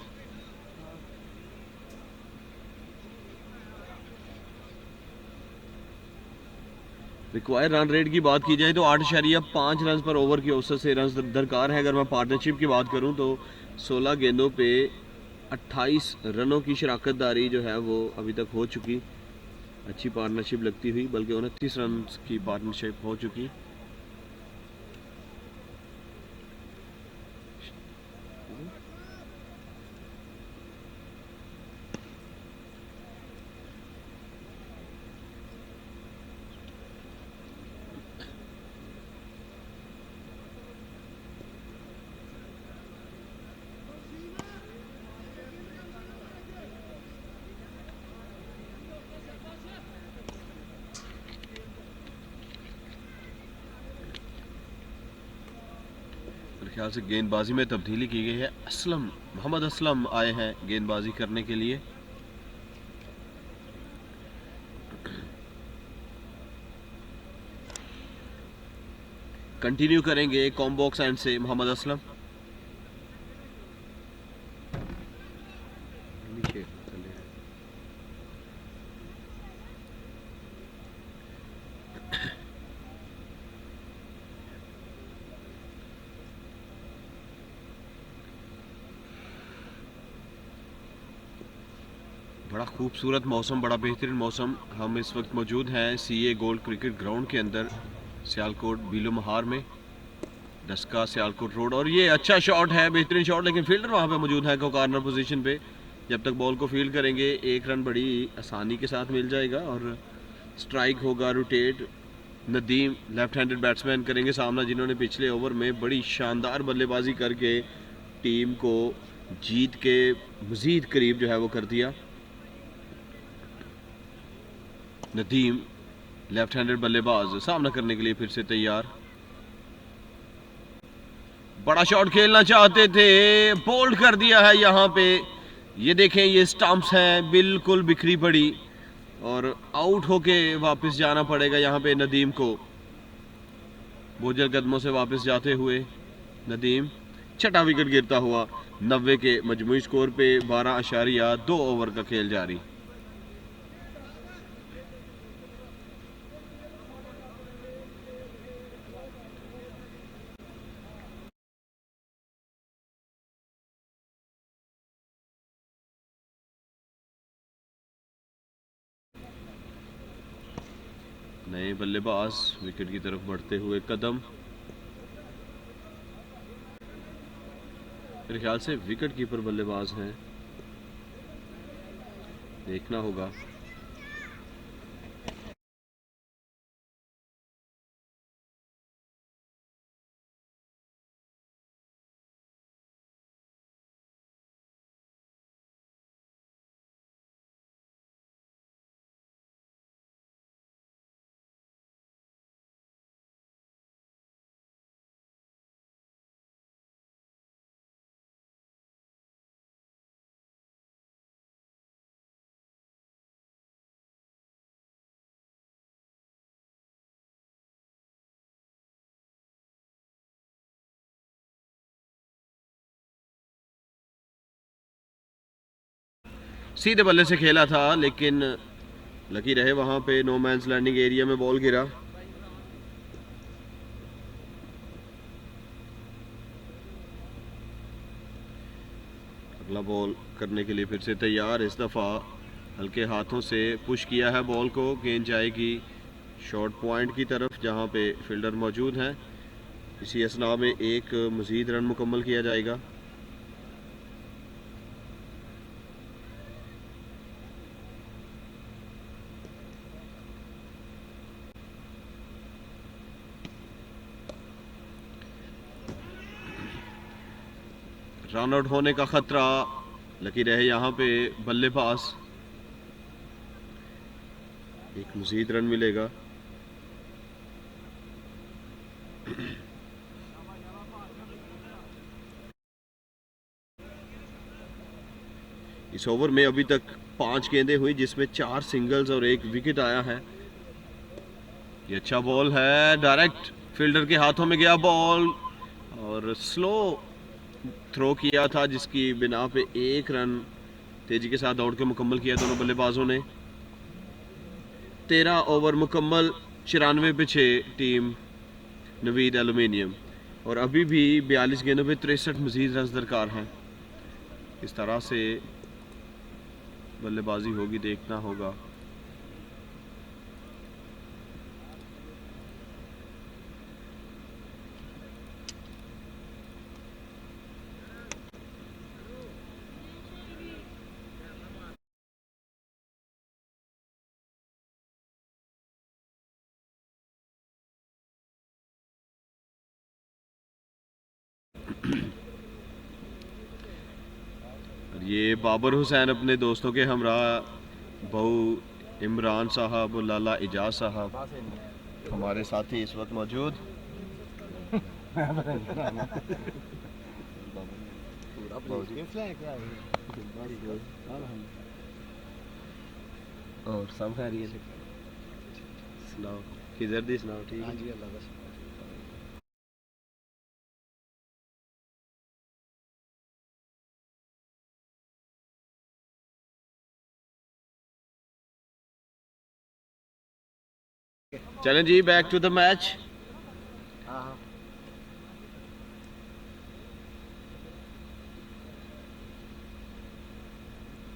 रिक्वायर्ड रन रेट की बात की जाए तो 8.5 रन पर ओवर की औसत से रन दरकार है। अगर मैं पार्टनरशिप की बात करूं तो 16 गेंदों पे 28 रनों की शराकतदारी जो है वो अभी तक हो चुकी। अच्छी पार्टनरशिप लगती हुई, बल्कि 29 रन की पार्टनरशिप हो चुकी। ख्याल से गेंदबाजी में तब्दीली की गई है। असलम, मोहम्मद असलम आए हैं गेंदबाजी करने के लिए। कंटिन्यू करेंगे कॉम्बॉक्स एंड से मोहम्मद असलम। बड़ा खूबसूरत मौसम, बड़ा बेहतरीन मौसम। हम इस वक्त मौजूद हैं सीए गोल्ड क्रिकेट ग्राउंड के अंदर, सियालकोट बीलो महार में, डस्का सियालकोट रोड। और ये अच्छा शॉट है, बेहतरीन शॉट, लेकिन फील्डर वहाँ पे मौजूद है कॉर्नर पोजीशन पे। जब तक बॉल को फील्ड करेंगे 1 रन बड़ी आसानी के साथ मिल जाएगा और स्ट्राइक होगा rotate. Nadeem left handed batsman करेंगे सामना, जिन्होंने पिछले ओवर में बड़ी शानदार बल्लेबाजी करके टीम को जीत के मजीद करीब जो है वो कर दिया। नदीम लेफ्ट हैंडेड बल्लेबाज सामना करने के लिए फिर से तैयार। बड़ा शॉट खेलना चाहते थे, बोल्ड कर दिया है यहाँ पे। ये देखें, ये स्टंप्स हैं बिल्कुल बिखरी पड़ी और आउट होके वापस जाना पड़ेगा यहाँ पे नदीम को। बोझल कदमों से वापस जाते हुए नदीम, छठा विकेट गिरता हुआ 90 के मजमूई स्कोर पे। 12.2 ओवर का खेल जारी। नए बल्लेबाज विकेट की तरफ बढ़ते हुए कदम। मेरे ख्याल से विकेट कीपर बल्लेबाज हैं, देखना होगा। सीधे बल्ले से खेला था, लेकिन लकी रहे वहां पे नो मैंस लैंडिंग एरिया में बॉल गिरा। अगला बॉल करने के लिए फिर से तैयार। इस दफ़ा हल्के हाथों से पुश किया है बॉल को। गेंद जाएगी शॉर्ट पॉइंट की तरफ जहां पे फील्डर मौजूद हैं। इसी असना में एक मज़ीद रन मुकम्मल किया जाएगा। रन आउट होने का खतरा। लकी रहे यहाँ पे बल्ले पास, एक मज़ीद रन मिलेगा। इस ओवर में अभी तक 5 गेंदें हुई जिसमें 4 सिंगल्स और 1 विकेट आया है। ये अच्छा बॉल है, डायरेक्ट फील्डर के हाथों में गया बॉल और स्लो थ्रो किया था जिसकी बिना पे 1 रन तेजी के साथ दौड़ के मुकम्मल किया दोनों बल्लेबाजों ने। 13 ओवर मुकम्मल, 94 पे 6 टीम नवीद एल्यूमिनियम, और अभी भी 42 गेंदों पे 63 मजीद रन दरकार हैं। इस तरह से बल्लेबाजी होगी, देखना होगा। ये बाबर हुसैन अपने दोस्तों के हमरा, बहू इमरान साहब और लाला इजाज साहब हमारे साथी इस वक्त मौजूद। और सब खैरियत? सुनाओ किधर दी, सुनाओ ठीक है जी, अल्लाह बस। चलें जी, back to the match.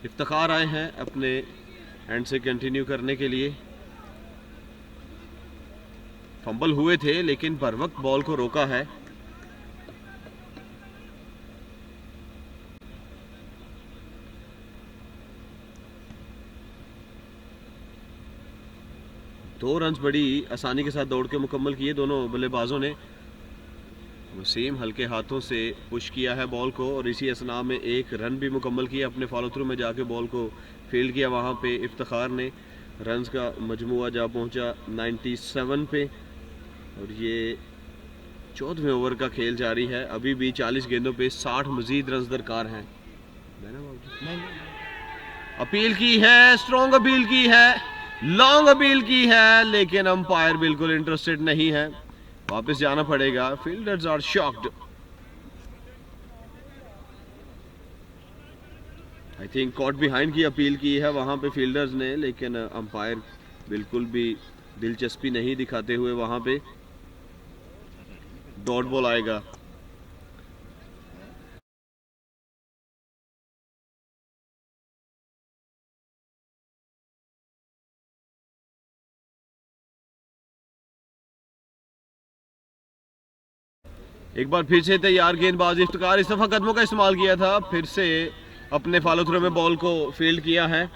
Iftikhar आए हैं अपने एंड से कंटिन्यू करने के लिए। फंबल हुए थे लेकिन बर वक्त बॉल को रोका है। दो रन बड़ी आसानी के साथ दौड़ के मुकम्मल किए दोनों बल्लेबाजों ने। वसीम हल्के हाथों से पुश किया है बॉल को और इसी असना में 1 रन भी मुकम्मल किया। अपने फॉलो थ्रू में जाके बॉल को फील्ड किया वहाँ पे इफ्तिखार ने। रन्स का मजमुआ जा पहुँचा 97 पे, और ये 14वें ओवर का खेल जारी है। अभी भी 40 गेंदों पे 60 मजीद रन दरकार हैं। अपील की है, स्ट्रॉन्ग अपील की है, लॉन्ग अपील की है, लेकिन अंपायर बिल्कुल इंटरेस्टेड नहीं है। वापस जाना पड़ेगा। Fielders are shocked. I think caught behind की अपील की है वहां पे फील्डर्स ने, लेकिन अंपायर बिल्कुल भी दिलचस्पी नहीं दिखाते हुए वहां पे डॉट बॉल आएगा। एक बार फिर से तैयार गेंदबाज इफ्तिकार, इस दफा कदमों का इस्तेमाल किया था, फिर से अपने फॉलो थ्रू में बॉल को फील्ड किया है।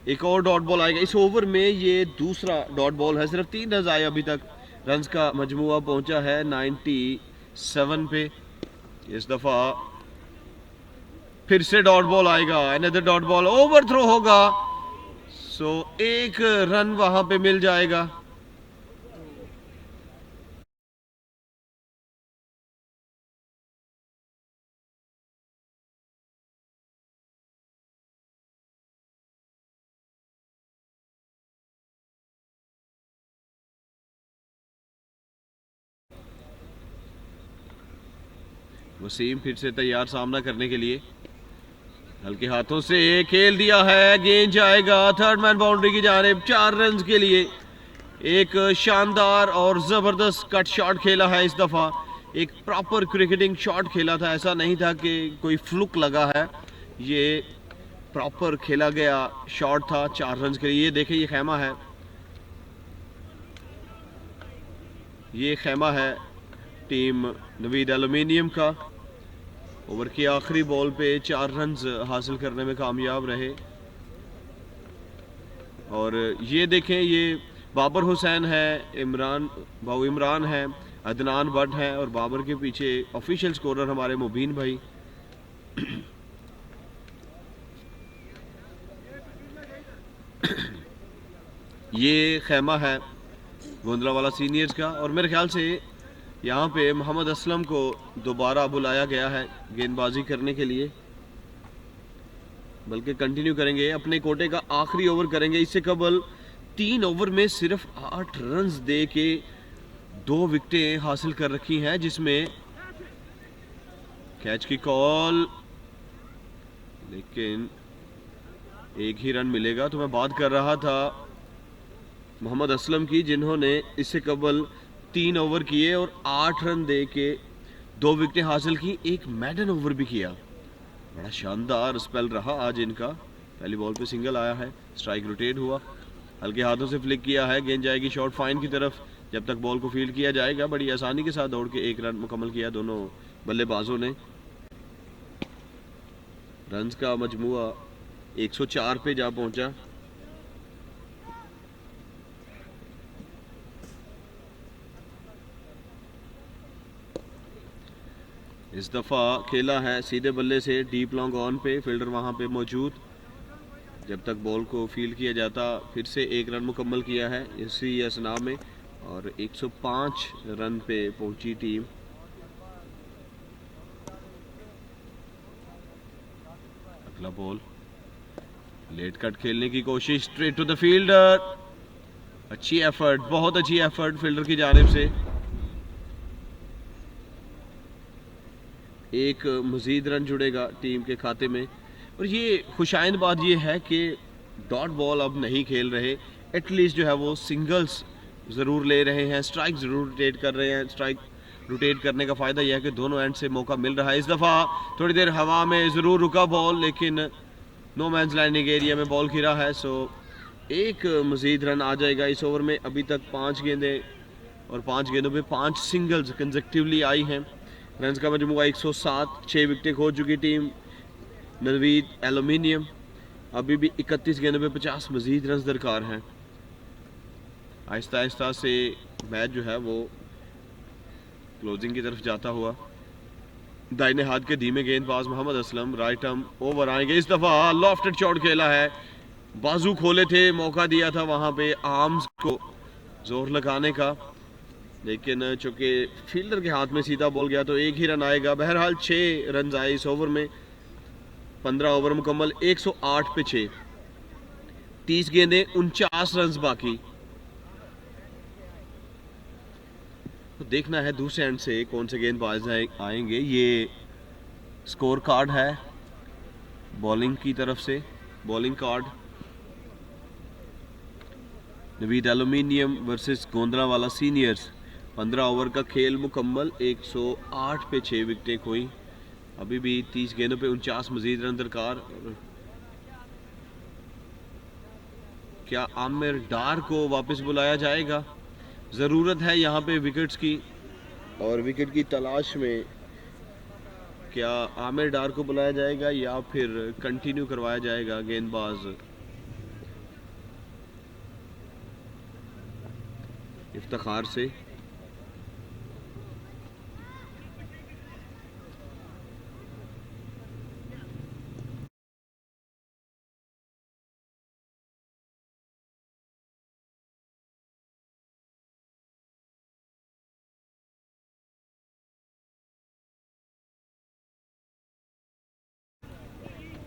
एक और डॉट बॉल आएगा इस ओवर में। ये दूसरा डॉट बॉल है, सिर्फ 3 रन आए अभी तक। रन्स का मजमुआ पहुंचा है 97 पे। इस दफा फिर से डॉट बॉल आएगा, another dot ball, over throw होगा, सो 1 रन वहां पे मिल जाएगा। वसीम फिर से तैयार सामना करने के लिए। हल्के हाथों से खेल दिया है, गेंद जाएगा थर्ड मैन बाउंड्री की जानिब 4 रन के लिए। एक शानदार और जबरदस्त कट शॉट खेला है इस दफा, एक प्रॉपर क्रिकेटिंग शॉट खेला था, ऐसा नहीं था कि कोई फ्लुक लगा है, ये प्रॉपर खेला गया शॉट था 4 रन के लिए। ये देखें, ये खेमा है, ये खेमा है टीम नवीद एल्यूमिनियम का। ओवर की आखिरी बॉल पे 4 रन हासिल करने में कामयाब रहे। और ये देखें, ये बाबर हुसैन है, इमरान भाऊ इमरान है, अदनान भट्ट है और बाबर के पीछे ऑफिशियल स्कोरर हमारे मुबीन भाई। ये खेमा है गोंदलावाला सीनियर्स का और मेरे ख्याल से यहाँ पे मोहम्मद असलम को दोबारा बुलाया गया है गेंदबाजी करने के लिए, बल्कि कंटिन्यू करेंगे, अपने कोटे का आखिरी ओवर करेंगे। इससे कबल 3 ओवर में सिर्फ 8 रन दे के 2 विकेटें हासिल कर रखी हैं, जिसमें कैच की कॉल, लेकिन एक ही रन मिलेगा। तो मैं बात कर रहा था मोहम्मद असलम की, जिन्होंने इससे कबल 3 ओवर किए और 8 रन दे के 2 विकेटें हासिल की, एक मैडन ओवर भी किया। बड़ा शानदार स्पेल रहा आज इनका। पहली बॉल पे सिंगल आया है, स्ट्राइक रोटेट हुआ, हल्के हाथों से फ्लिक किया है, गेंद जाएगी शॉर्ट फाइन की तरफ। जब तक बॉल को फील्ड किया जाएगा, बड़ी आसानी के साथ दौड़ के 1 रन मुकम्मल किया दोनों बल्लेबाजों ने। रन्स का मजमुआ 104 पे जा पहुंचा। इस दफ़ा खेला है सीधे बल्ले से डीप लॉन्ग ऑन पे, फील्डर वहाँ पे मौजूद। जब तक बॉल को फील्ड किया जाता, फिर से 1 रन मुकम्मल किया है इसी असना में और 105 रन पे पहुंची टीम। अगला बॉल, लेट कट खेलने की कोशिश, स्ट्रेट टू द फील्डर। अच्छी एफर्ट, बहुत अच्छी एफर्ट फील्डर की जानिब से। एक मजीद रन जुड़ेगा टीम के खाते में। और ये खुशाइंद बात ये है कि डॉट बॉल अब नहीं खेल रहे, एटलीस्ट जो है वो सिंगल्स ज़रूर ले रहे हैं, स्ट्राइक ज़रूर रोटेट कर रहे हैं। स्ट्राइक रोटेट करने का फ़ायदा यह है कि दोनों एंड से मौका मिल रहा है। इस दफ़ा थोड़ी देर हवा में ज़रूर रुका बॉल, लेकिन नो मैंस लैंडिंग एरिया में बॉल गिरा है, सो एक मजीद रन आ जाएगा इस ओवर में। अभी तक 5 गेंदें और 5 गेंदों पे 5 सिंगल्स कंसेक्टिवली आई हैं। रन का मजमुआ 107, 6 विकेटें खो चुकी टीम नवीद एल्यूमिनियम। अभी भी 31 गेंदों पे 50 मजीद रन दरकार हैं। आहिस्ता आहिस्ता से मैच जो है वो क्लोजिंग की तरफ जाता हुआ। दाहिने हाथ के धीमे गेंदबाज Mohammad Aslam right arm over आएंगे। इस दफ़ा लॉफ्टेड शॉट खेला है, बाजू खोले थे, मौका दिया था वहाँ पे आर्म्स को जोर लगाने का, लेकिन चूंकि फील्डर के हाथ में सीधा बॉल गया तो एक ही रन आएगा। बहरहाल 6 रन आए इस ओवर में। 15 ओवर मुकम्मल, 108 पे 6, 30 गेंदें, 49 रन बाकी। तो देखना है दूसरे एंड से कौन से गेंदबाज आएंगे। ये स्कोर कार्ड है बॉलिंग की तरफ से, bowling card Naveed aluminium versus Gondalawala seniors. 15 over का खेल मुकम्मल, 108 पे 6 विकेटें खोई। अभी भी 30 गेंदों पे 49 मजीद रन दरकार। क्या आमिर डार को वापस बुलाया जाएगा? ज़रूरत है यहाँ पे विकेट्स की, और विकेट की तलाश में क्या आमिर डार को बुलाया जाएगा या फिर कंटिन्यू करवाया जाएगा गेंदबाज इफ्तिखार से?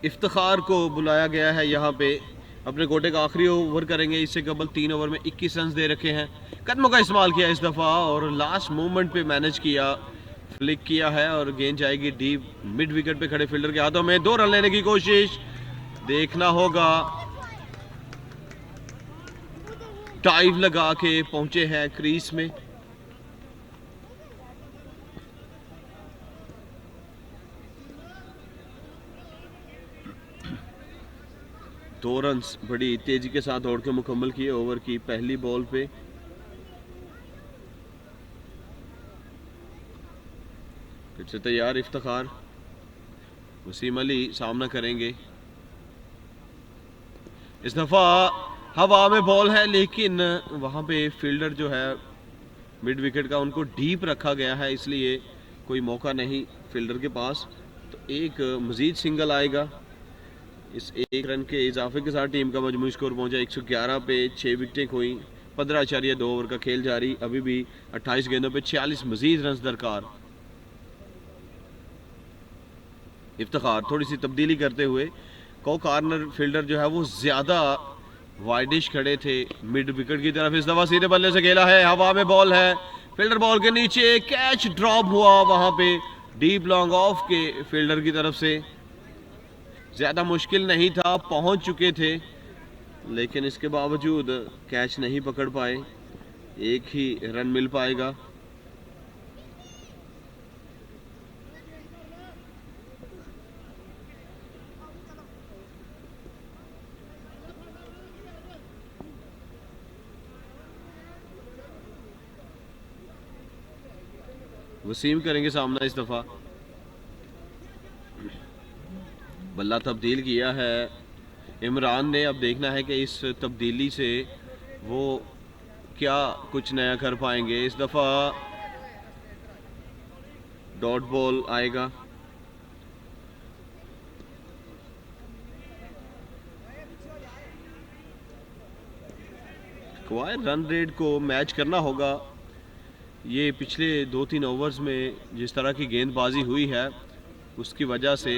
इफ्तिखार को बुलाया गया है यहाँ पे, अपने कोटे का आखिरी ओवर करेंगे। इससे कबल 3 ओवर में 21 रन दे रखे हैं। कदमों का इस्तेमाल किया इस दफ़ा और लास्ट मोमेंट पे मैनेज किया फ्लिक किया है और गेंद जाएगी डीप मिड विकेट पे खड़े फील्डर के हाथों में। 2 रन लेने की कोशिश, देखना होगा। डाइव लगा के पहुंचे हैं क्रीज में। दो रन्स बड़ी तेजी के साथ दौड़ के मुकम्मल किए ओवर की पहली बॉल पे। फिर से तैयार इफ्तिखार, वसीम अली सामना करेंगे। इस दफा हवा में बॉल है लेकिन वहां पे फील्डर जो है मिड विकेट का उनको डीप रखा गया है, इसलिए कोई मौका नहीं फील्डर के पास। तो एक मजीद सिंगल आएगा। इस 1 रन के इजाफे के साथ टीम का मजमूई स्कोर पहुंचा 111 पे। 6 विकेटें खोई, 15.2 ओवर का खेल जारी। अभी भी 28 गेंदों पे 46 मजीद रन दरकार। इफ्तिखार थोड़ी सी तब्दीली करते हुए, को कॉर्नर फील्डर जो है वो ज्यादा वाइडिश खड़े थे मिड विकेट की तरफ। इस दफा सीधे बल्ले से खेला है, हवा में बॉल है, फील्डर बॉल के नीचे, कैच ड्रॉप हुआ वहां पे डीप लॉन्ग ऑफ के फील्डर की तरफ से। ज्यादा मुश्किल नहीं था, पहुंच चुके थे, लेकिन इसके बावजूद कैच नहीं पकड़ पाए। एक ही रन मिल पाएगा। वसीम करेंगे सामना। इस दफा बल्ला तब्दील किया है इमरान ने। अब देखना है कि इस तब्दीली से वो क्या कुछ नया कर पाएंगे। इस दफा डॉट बॉल आएगा। रिक्वायर्ड रन रेट को मैच करना होगा। ये पिछले 2-3 ओवर्स में जिस तरह की गेंदबाजी हुई है उसकी वजह से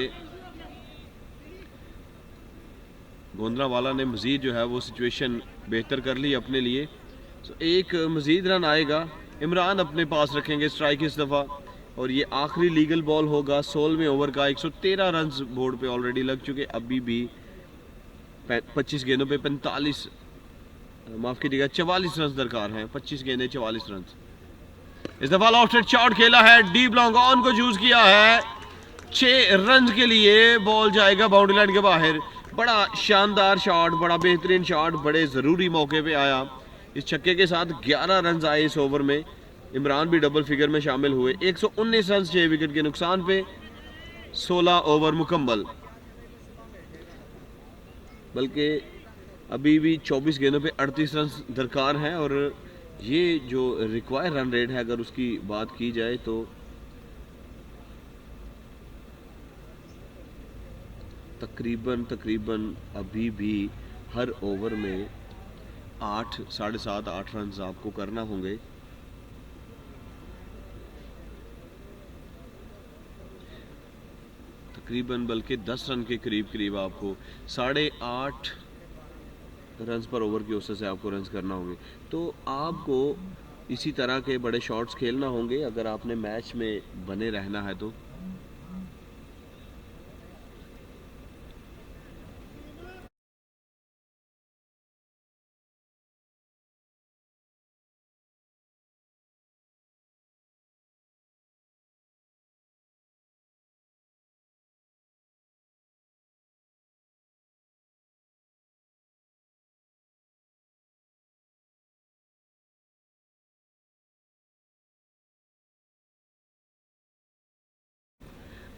गोंदलावाला ने मजीद जो है वो सिचुएशन बेहतर कर ली अपने लिए। तो एक मजीद रन आएगा, इमरान अपने पास रखेंगे स्ट्राइक इस दफ़ा। और ये आखिरी लीगल बॉल होगा 16वें ओवर का। 113 रन बोर्ड पे ऑलरेडी लग चुके। अभी भी 25 गेंदों पे 45 माफ कीजिएगा 44 रन दरकार हैं। 25 गेंदें 44 रन। इस दफा लॉफ्टेड शॉट खेला है, डीप लॉन्ग ऑन को चूज किया है। 6 रन के लिए बॉल जाएगा बाउंड्री लाइन के बाहर। बड़ा शानदार शॉट, बड़ा बेहतरीन शॉट, बड़े जरूरी मौके पे आया। इस छक्के के साथ 11 रन आए इस ओवर में। इमरान भी डबल फिगर में शामिल हुए। 119 रन 6 विकेट के नुकसान पे 16 ओवर मुकम्मल। बल्कि अभी भी 24 गेंदों पे 38 रन दरकार हैं। और ये जो रिक्वायर्ड रन रेट है अगर उसकी बात की जाए तो तकरीबन अभी भी हर ओवर में 8, 7.5, 8 रन आपको करना होंगे। तकरीबन बल्कि 10 रन के करीब आपको 8.5 रन पर ओवर की औसत से आपको रन करना होंगे। तो आपको इसी तरह के बड़े शॉट्स खेलना होंगे अगर आपने मैच में बने रहना है तो।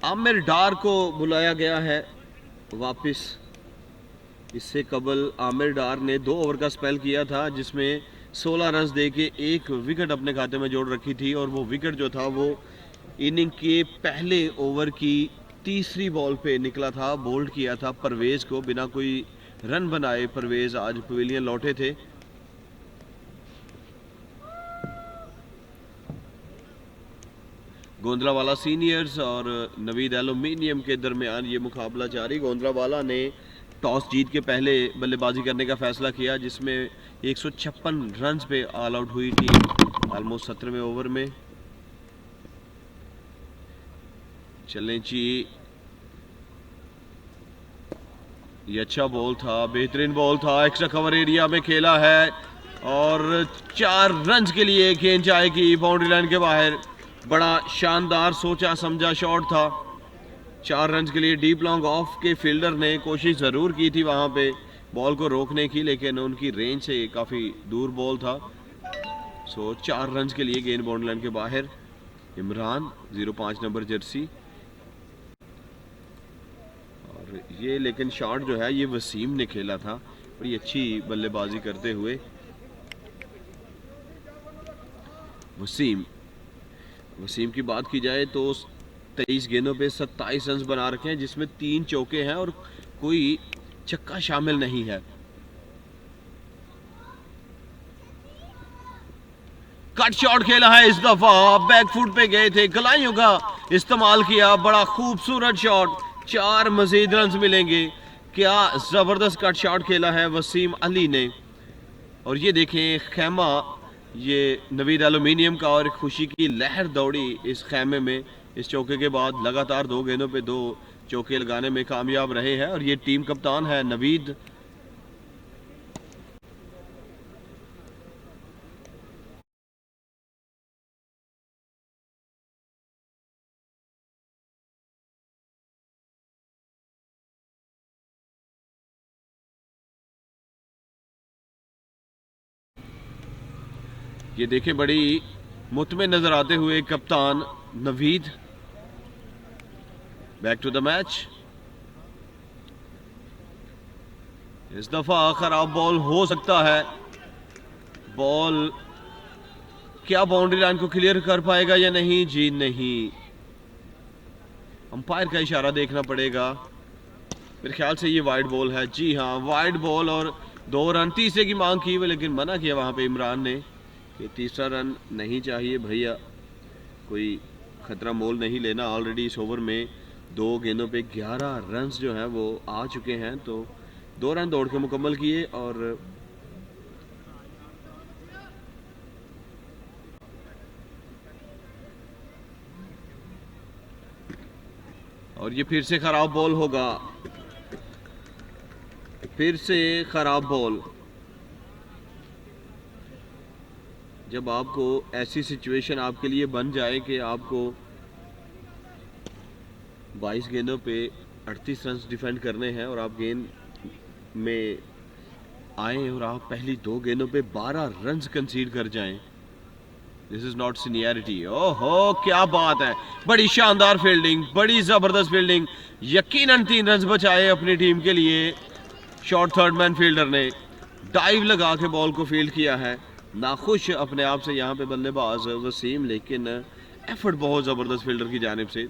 आमिर डार को बुलाया गया है वापस। इससे कबल आमिर डार ने 2 ओवर का स्पेल किया था जिसमें 16 रन देके 1 विकेट अपने खाते में जोड़ रखी थी। और वो विकेट जो था वो इनिंग के पहले ओवर की तीसरी बॉल पे निकला था। बोल्ड किया था परवेज को, बिना कोई रन बनाए परवेज आज पवेलियन लौटे थे। गोंदलावाला सीनियर्स और नवीद एल्यूमिनियम के दरमियान ये मुकाबला जारी। गोंदलावाला ने टॉस जीत के पहले बल्लेबाजी करने का फैसला किया जिसमें 156 रन पे ऑल आउट हुई टीम ऑलमोस्ट 17वें ओवर में। चलें जी, ये अच्छा बॉल था, बेहतरीन बॉल था, एक्स्ट्रा कवर एरिया में खेला है और 4 रन के लिए गेंद जाएगी बाउंड्री लाइन के बाहर। बड़ा शानदार सोचा समझा शॉट था। 4 रन के लिए डीप लॉन्ग ऑफ के फील्डर ने कोशिश ज़रूर की थी वहां पे बॉल को रोकने की, लेकिन उनकी रेंज से काफ़ी दूर बॉल था। सो 4 रन के लिए गेंद बाउंड्री लाइन के बाहर। Imran 05 number Jersey. और ये लेकिन शॉट जो है ये वसीम ने खेला था, बड़ी अच्छी बल्लेबाजी करते हुए। वसीम की बात की जाए तो 23 गेंदों पे 27 रन बना रखे हैं, जिसमें 3 चौके हैं और कोई छक्का शामिल नहीं है। कट शॉट खेला है इस दफा, बैक फुट पे गए थे, गलाइयों का इस्तेमाल किया, बड़ा खूबसूरत शॉट। 4 मजीद रन मिलेंगे। क्या जबरदस्त कट शॉट खेला है वसीम अली ने। और ये देखें खैमा, ये नवीद एल्यूमिनियम का, और खुशी की लहर दौड़ी इस खैमे में। इस चौके के बाद लगातार 2 गेंदों पे 2 चौके लगाने में कामयाब रहे हैं। और ये टीम कप्तान है नवीद। ये देखें बड़ी मुतमिन नजर आते हुए कप्तान Naveed. Back to the match. इस दफा खराब बॉल हो सकता है। बॉल क्या बाउंड्री लाइन को क्लियर कर पाएगा या नहीं? जी नहीं, अंपायर का इशारा देखना पड़ेगा। मेरे ख्याल से ये वाइड बॉल है। जी हाँ, वाइड बॉल और 2 रन। तीसरे की मांग की, लेकिन मना किया वहां पे इमरान ने कि तीसरा रन नहीं चाहिए भैया, कोई खतरा मोल नहीं लेना। ऑलरेडी इस ओवर में 2 गेंदों पे 11 रन जो हैं वो आ चुके हैं, तो 2 रन दौड़ के मुकम्मल किए। और ये फिर से खराब बॉल होगा, फिर से खराब बॉल। जब आपको ऐसी सिचुएशन आपके लिए बन जाए कि आपको 22 गेंदों पे 38 रन डिफेंड करने हैं और आप गेंद में आए और आप पहली 2 गेंदों पे 12 रन कंसीड कर जाएं, दिस इज नॉट सीनियरिटी। ओहो क्या बात है, बड़ी शानदार फील्डिंग, बड़ी जबरदस्त फील्डिंग। यकीनन 3 रन बचाए अपनी टीम के लिए। शॉर्ट थर्ड मैन फील्डर ने डाइव लगा के बॉल को फील्ड किया है। नाखुश अपने आप से यहाँ पे बल्लेबाज वसीम, लेकिन एफर्ट बहुत जबरदस्त फील्डर की जानिब से।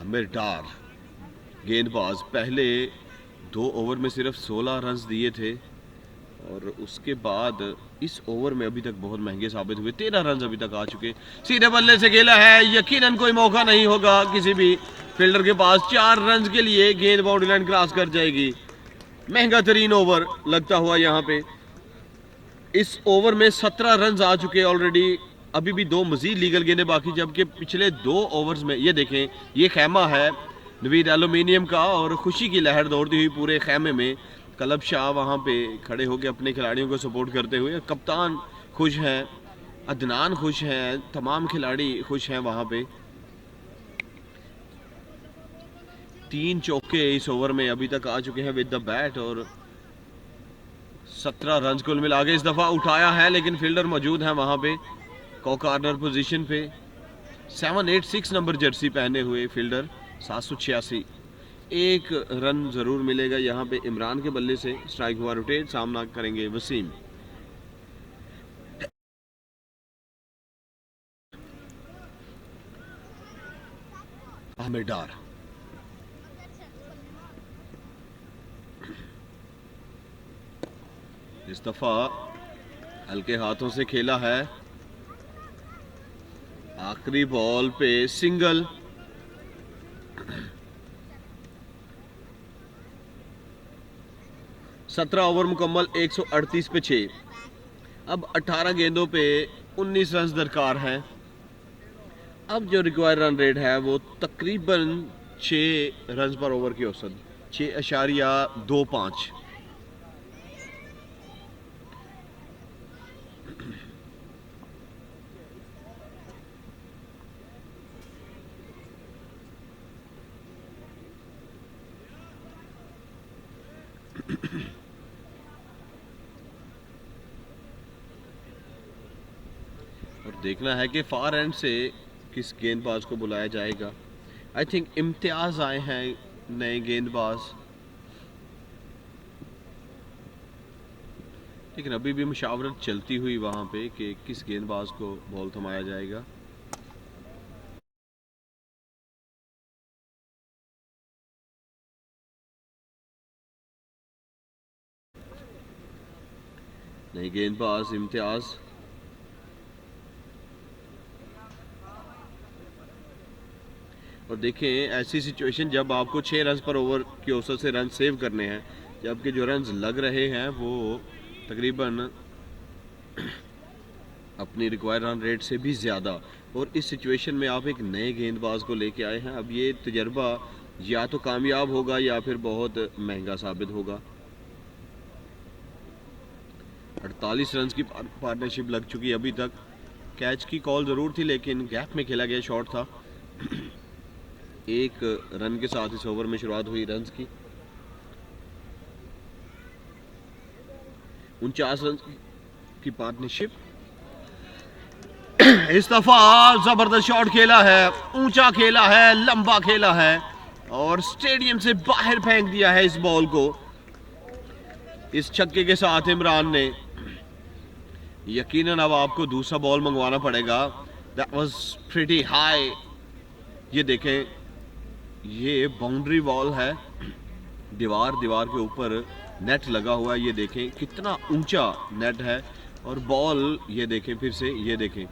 आमिर डार गेंदबाज, पहले 2 ओवर में सिर्फ 16 रन दिए थे और उसके बाद इस ओवर में अभी तक बहुत महंगे साबित हुए। 13 रन अभी तक आ चुके। सीधे बल्ले से खेला है, यकीनन कोई मौका नहीं होगा किसी भी फील्डर के पास। 4 रन के लिए गेंद बाउंड्री लाइन क्रॉस कर जाएगी। महंगा तरीन ओवर लगता हुआ यहाँ पे। इस ओवर में 17 रन आ चुके ऑलरेडी। अभी भी 2 मजीद लीगल गेंदें बाकी, जबकि पिछले 2 ओवर्स में ये देखें, ये खैमा है नवीद एल्यूमिनियम का और खुशी की लहर दौड़ती हुई पूरे खैमे में। कलब शाह वहाँ पे खड़े होकर अपने खिलाड़ियों को सपोर्ट करते हुए। कप्तान खुश हैं, अदनान खुश हैं, तमाम खिलाड़ी खुश हैं वहाँ पे। 3 चौके इस ओवर में अभी तक आ चुके हैं विद द बैट और 17 रन कुल मिला के। इस दफा उठाया है लेकिन फील्डर मौजूद है वहां पे कॉर्नर पोजीशन पे। 786 नंबर जर्सी पहने हुए फील्डर, 786। 1 रन जरूर मिलेगा यहाँ पे इमरान के बल्ले से। स्ट्राइक हुआ रोटेट, सामना करेंगे वसीम। आमिर डार, इस दफा हल्के हाथों से खेला है। आखिरी बॉल पे सिंगल। सत्रह ओवर मुकम्मल, 138 पे 6। अब 18 गेंदों पे 19 रन दरकार हैं। अब जो रिक्वायर्ड रन रेट है वो तकरीबन 6 रन पर ओवर की औसत 6.25। और देखना है कि फार एंड से किस गेंदबाज को बुलाया जाएगा। आई थिंक इम्तियाज आए हैं नए गेंदबाज, लेकिन अभी भी मुशावरत चलती हुई वहां पे कि किस गेंदबाज को बॉल थमाया जाएगा। नए गेंदबाज इम्तियाज। और देखें ऐसी सिचुएशन जब आपको 6 रन पर ओवर की औसत से रन सेव करने हैं, जबकि जो रन लग रहे हैं वो तकरीबन अपनी रिक्वायर्ड रन रेट से भी ज़्यादा, और इस सिचुएशन में आप एक नए गेंदबाज को लेके आए हैं। अब ये तजर्बा या तो कामयाब होगा या फिर बहुत महंगा साबित होगा। 48 रन की पार्टनरशिप लग चुकी है अभी तक। कैच की कॉल ज़रूर थी लेकिन गैप में खेला गया शॉट था। एक रन के साथ इस ओवर में शुरुआत हुई रन की। 49 रन की पार्टनरशिप। इस दफा जबरदस्त शॉट खेला है, ऊंचा खेला है, लंबा खेला है और स्टेडियम से बाहर फेंक दिया है इस बॉल को। इस छक्के के साथ इमरान ने यकीनन अब आपको दूसरा बॉल मंगवाना पड़ेगा। That was pretty high. ये देखें, ये बाउंड्री बॉल है, दीवार के ऊपर नेट लगा हुआ है। ये देखें कितना ऊंचा नेट है और बॉल ये देखें, फिर से ये देखें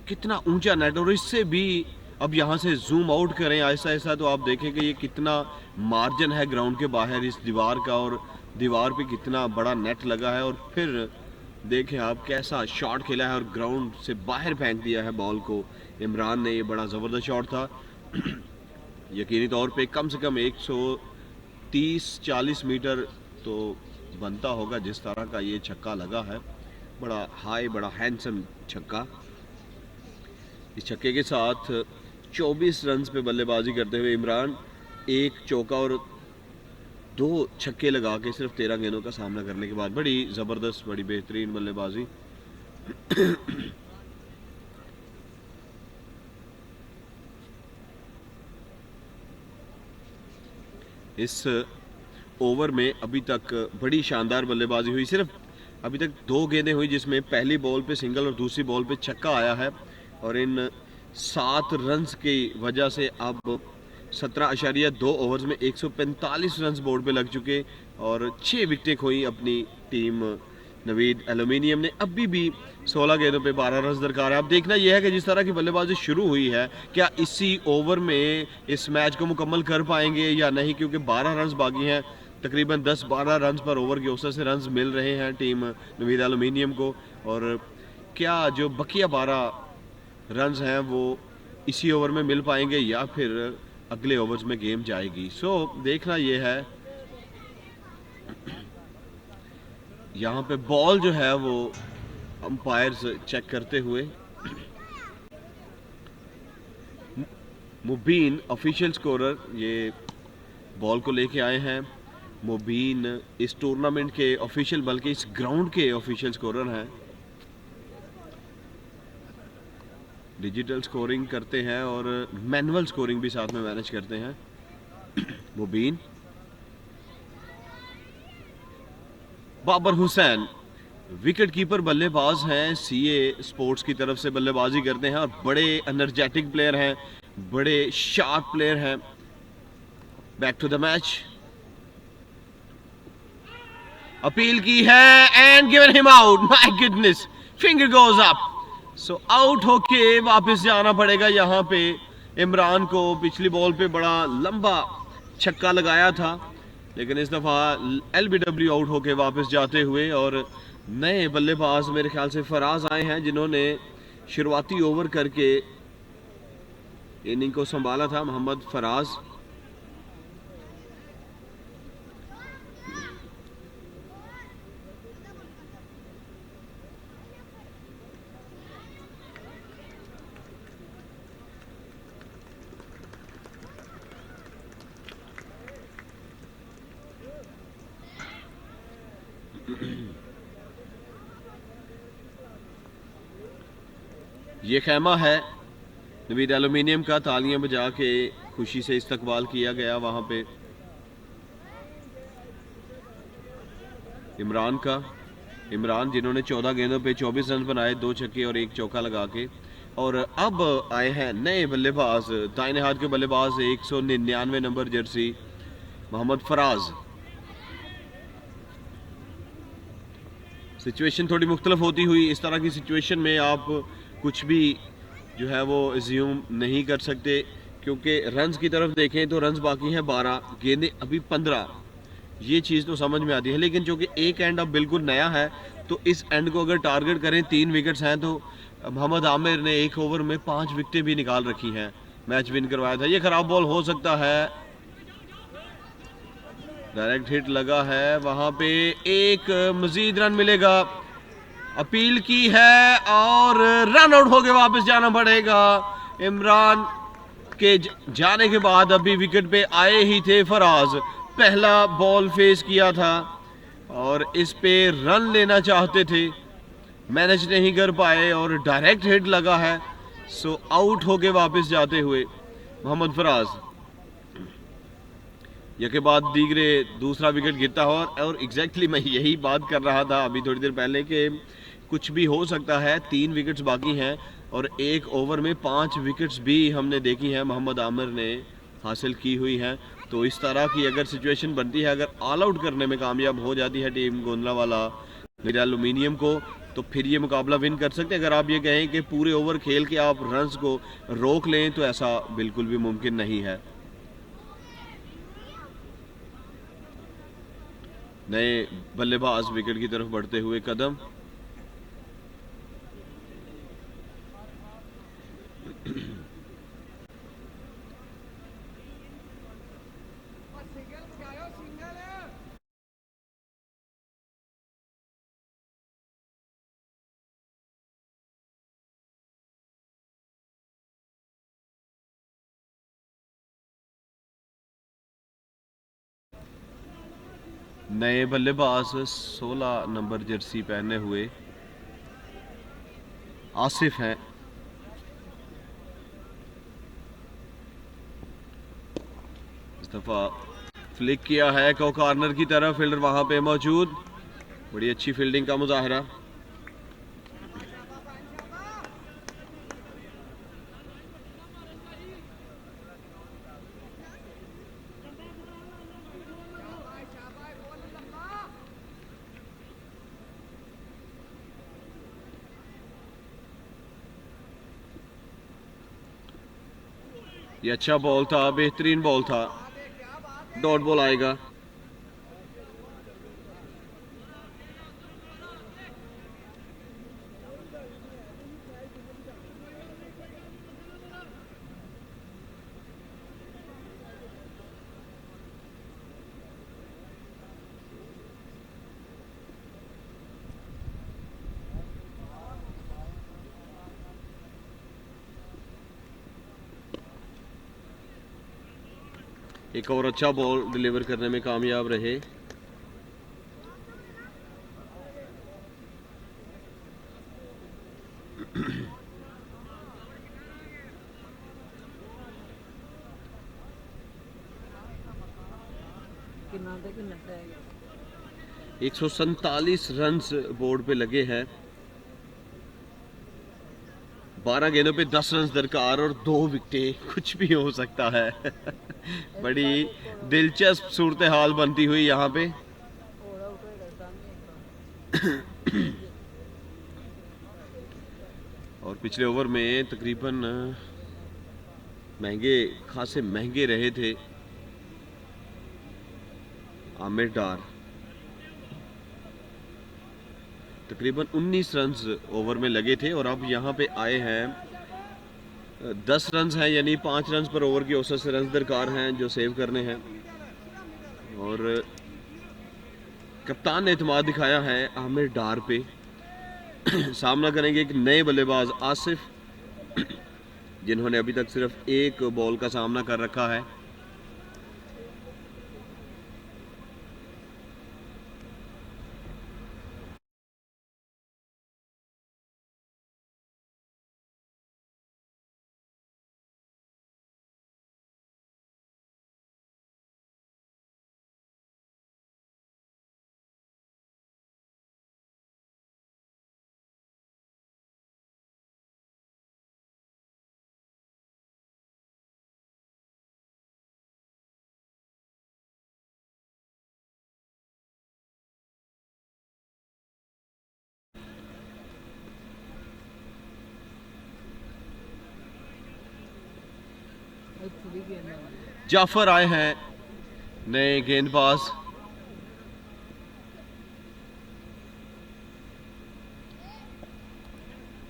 कितना ऊंचा नेट। और इससे भी अब यहाँ से जूम आउट करें ऐसा ऐसा तो आप देखें कि ये कितना मार्जिन है ग्राउंड के बाहर इस दीवार का, और दीवार पे कितना बड़ा नेट लगा है। और फिर देखें आप कैसा शॉट खेला है और ग्राउंड से बाहर फेंक दिया है बॉल को इमरान ने। ये बड़ा ज़बरदस्त शॉट था। यकीनी तौर पे कम से कम 130-40 मीटर तो बनता होगा जिस तरह का ये छक्का लगा है। बड़ा हाई, बड़ा हैंडसम छक्का। इस छक्के के साथ 24 रन पे बल्लेबाजी करते हुए इमरान एक चौका और 2 छक्के लगा के सिर्फ 13 गेंदों का सामना करने के बाद बड़ी ज़बरदस्त, बड़ी बेहतरीन बल्लेबाजी। इस ओवर में अभी तक बड़ी शानदार बल्लेबाजी हुई। सिर्फ अभी तक 2 गेंदें हुई जिसमें पहली बॉल पे सिंगल और दूसरी बॉल पे छक्का आया है। और इन 7 रन्स की वजह से अब 17.2 ओवर्स में 145 रन्स बोर्ड पे लग चुके और 6 विकेटें खोई अपनी टीम नवीद एल्यूमिनियम ने। अभी भी 16 गेंदों पे 12 रन दरकार है। अब देखना यह है कि जिस तरह की बल्लेबाजी शुरू हुई है, क्या इसी ओवर में इस मैच को मुकम्मल कर पाएंगे या नहीं, क्योंकि 12 रन बाकी हैं। तकरीबन 10-12 रन पर ओवर की औसत से रन मिल रहे हैं टीम नवीद एल्यूमिनियम को। और क्या जो बकिया 12 रन हैं वो इसी ओवर में मिल पाएंगे या फिर अगले ओवर्स में गेम जाएगी। सो देखना यह है। यहाँ पे बॉल जो है वो अंपायर्स चेक करते हुए। मुबीन ऑफिशियल स्कोरर ये बॉल को लेके आए हैं। मुबीन इस टूर्नामेंट के ऑफिशियल, बल्कि इस ग्राउंड के ऑफिशियल स्कोरर हैं। डिजिटल स्कोरिंग करते हैं और मैनुअल स्कोरिंग भी साथ में मैनेज करते हैं। मुबीन। बाबर हुसैन विकेट कीपर बल्लेबाज हैं, सीए स्पोर्ट्स की तरफ से बल्लेबाजी करते हैं और बड़े एनर्जेटिक प्लेयर हैं, बड़े शार्प प्लेयर हैं। Back to the match. Appeal की है and given him out. My goodness, finger goes up. So out होके वापस जाना पड़ेगा यहाँ पे इमरान को। पिछली बॉल पे बड़ा लंबा छक्का लगाया था, लेकिन इस दफा एलबीडब्ल्यू आउट होके वापस जाते हुए। और नए बल्लेबाज मेरे ख्याल से फराज आए हैं, जिन्होंने शुरुआती ओवर करके इनिंग को संभाला था मोहम्मद फराज। ये खैमा है नवीद एल्यूमिनियम का, तालियां बजा के खुशी से इस्तकबाल किया गया वहां पे इमरान का। इमरान जिन्होंने 14 गेंदों पे 24 रन बनाए, 2 छक्के और 1 चौका लगा के। और अब आए हैं नए बल्लेबाज, दाहिने हाथ के बल्लेबाज, 199 number jersey Mohammad Faraz. Situation थोड़ी मुख्तलिफ होती हुई, इस तरह की सिचुएशन में आप कुछ भी जो है वो एज्यूम नहीं कर सकते, क्योंकि रन्स की तरफ देखें तो रन्स बाकी हैं 12, गेंदें अभी 15। ये चीज़ तो समझ में आती है, लेकिन चूंकि एक एंड अब बिल्कुल नया है तो इस एंड को अगर टारगेट करें, 3 विकेट्स हैं, तो मोहम्मद आमिर ने 1 ओवर में 5 विकेटें भी निकाल रखी हैं, मैच विन करवाया था। ये खराब बॉल हो सकता है, डायरेक्ट हिट लगा है वहां पे, एक मजीद रन मिलेगा। अपील की है और रन आउट होके वापस जाना पड़ेगा। इमरान के जाने के बाद अभी विकेट पे आए ही थे फराज, पहला बॉल फेस किया था और इस पे रन लेना चाहते थे, मैनेज नहीं कर पाए और डायरेक्ट हिट लगा है। सो आउट होके वापस जाते हुए मोहम्मद फराज। के बाद दीगरे दूसरा विकेट गिरता हो, और एग्जैक्टली मैं यही बात कर रहा था अभी थोड़ी देर पहले कि कुछ भी हो सकता है। 3 विकेट्स बाकी हैं और 1 ओवर में 5 विकेट्स भी हमने देखी हैं मोहम्मद आमिर ने हासिल की हुई हैं। तो इस तरह की अगर सिचुएशन बनती है, अगर ऑल आउट करने में कामयाब हो जाती है टीम गोंदलावाला एल्यूमिनियम को, तो फिर ये मुकाबला विन कर सकते हैं। अगर आप ये कहें कि पूरे ओवर खेल के आप रन्स को रोक लें, तो ऐसा बिल्कुल भी मुमकिन नहीं है। नए बल्लेबाज विकेट की तरफ बढ़ते हुए कदम। नए बल्लेबाज 16 नंबर जर्सी पहने हुए आसिफ हैं। इस दफा फ्लिक किया है कॉर्नर की तरफ, फील्डर वहां पे मौजूद, बड़ी अच्छी फील्डिंग का मुजाहरा। ये अच्छा बॉल था, बेहतरीन बॉल था, डॉट बॉल आएगा। एक और अच्छा बॉल डिलीवर करने में कामयाब रहे। कि 147 रन बोर्ड पे लगे हैं, 12 गेंदों पे 10 रन दरकार और 2 विकेटें, कुछ भी हो सकता है। बड़ी दिलचस्प सूरत हाल बनती हुई यहाँ पे। और पिछले ओवर में तकरीबन खासे महंगे रहे थे आमिर डार, तकरीबन 19 रन ओवर में लगे थे। और अब यहाँ पे आए हैं 10 रन हैं, यानी 5 रन पर ओवर की औसत से रन दरकार हैं जो सेव करने हैं। और कप्तान ने एतमाद दिखाया है आमिर डार पे। सामना करेंगे एक नए बल्लेबाज आसिफ, जिन्होंने अभी तक सिर्फ एक बॉल का सामना कर रखा है। जाफर आए हैं नए गेंदबाज।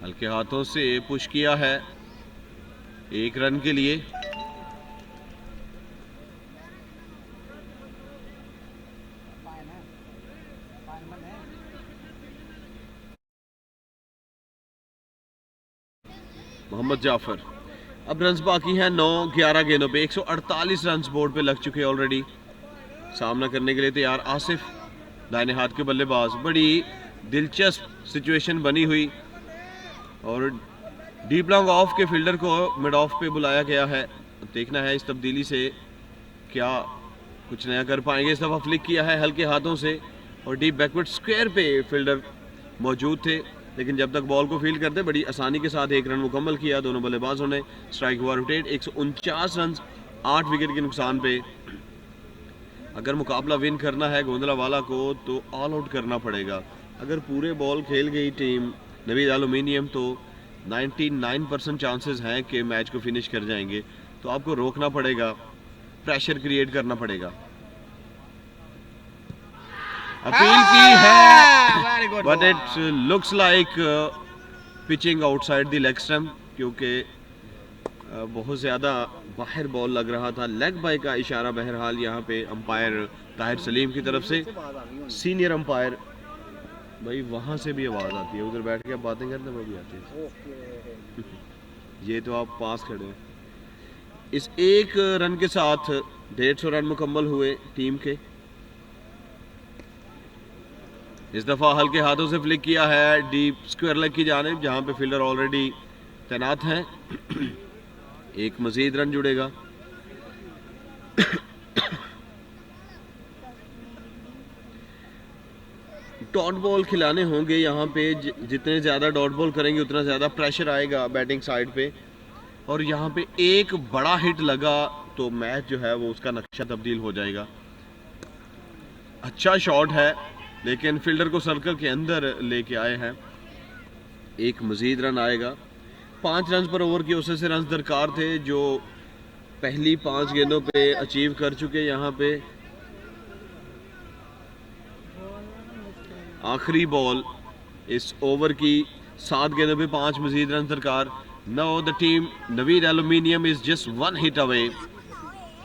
हल्के हाथों से पुश किया है 1 रन के लिए। मोहम्मद जाफर, अब रन्स बाकी हैं 9-11 गेंदों पे। 148 रन्स बोर्ड पे लग चुके हैं ऑलरेडी। सामना करने के लिए तैयार आसिफ, दाहिने हाथ के बल्लेबाज। बड़ी दिलचस्प सिचुएशन बनी हुई और डीप लॉन्ग ऑफ के फील्डर को मिड ऑफ पे बुलाया गया है। देखना है इस तब्दीली से क्या कुछ नया कर पाएंगे। इस दफ़ा फ्लिक किया है हल्के हाथों से और डीप बैकवर्ड स्क्वायर पे फील्डर मौजूद थे, लेकिन जब तक बॉल को फील्ड करते बड़ी आसानी के साथ 1 रन मुकम्मल किया दोनों बल्लेबाजों ने। स्ट्राइक हुआ रोटेट। 149 रन 8 विकेट के नुकसान पे। अगर मुकाबला विन करना है गोंदलावाला को तो ऑल आउट करना पड़ेगा। अगर पूरे बॉल खेल गई टीम नवीद एल्यूमिनियम तो 99% चांसेस हैं कि मैच को फिनिश कर जाएंगे। तो आपको रोकना पड़ेगा, प्रेशर क्रिएट करना पड़ेगा। अपील की है but it looks like pitching outside the leg stump, क्योंकि बहुत ज़्यादा बाहर बॉल लग रहा था। लेग बाय का इशारा बहरहाल यहाँ पे अंपायर ताहिर सलीम की तरफ से। सीनियर अंपायर भाई, वहाँ से भी आवाज़ आती है, उधर बैठ के आप बातें करते हैं वो भी आती है। ये तो आप पास खड़े हैं। इस 1 रन के साथ 150 रन मुकम्मल हुए टीम के। इस दफ़ा हल्के हाथों से फ्लिक किया है डीप स्क्वायर लेग की जानिब, जहाँ पे फील्डर ऑलरेडी तैनात हैं। एक मजीद रन जुड़ेगा। डॉट बॉल खिलाने होंगे यहाँ पे। जितने ज़्यादा डॉट बॉल करेंगे उतना ज़्यादा प्रेशर आएगा बैटिंग साइड पे। और यहाँ पे एक बड़ा हिट लगा तो मैच जो है वो उसका नक्शा तब्दील हो जाएगा। अच्छा शॉट है लेकिन फील्डर को सर्कल के अंदर लेके आए हैं। एक मजीद रन आएगा। 5 रन पर ओवर की औसत से रन दरकार थे जो पहली 5 गेंदों पे अचीव कर चुके। यहाँ पे आखिरी बॉल इस ओवर की 7 गेंदों पे 5 मजीद रन दरकार। Now the team Naveed aluminium is just 1 hit away.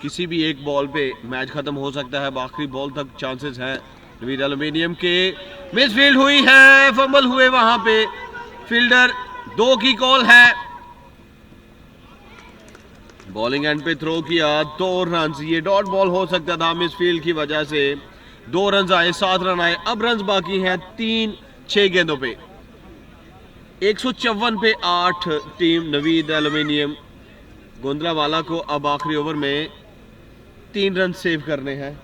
किसी भी एक बॉल पे मैच खत्म हो सकता है। आखिरी बॉल तक चांसेस हैं नवीद एल्यूमिनियम के। मिसफील्ड हुई है, फंबल हुए वहां पे। फील्डर 2 की कॉल है। बॉलिंग एंड पे थ्रो किया 2 रन। ये डॉट बॉल हो सकता था मिसफील्ड की वजह से। 2 रन आए, 7 रन आए। अब रन बाकी हैं 6 गेंदों पे। 154 पे 8 टीम नवीद एल्यूमिनियम। गोंदलावाला को अब आखिरी ओवर में 3 रन सेव करने हैं।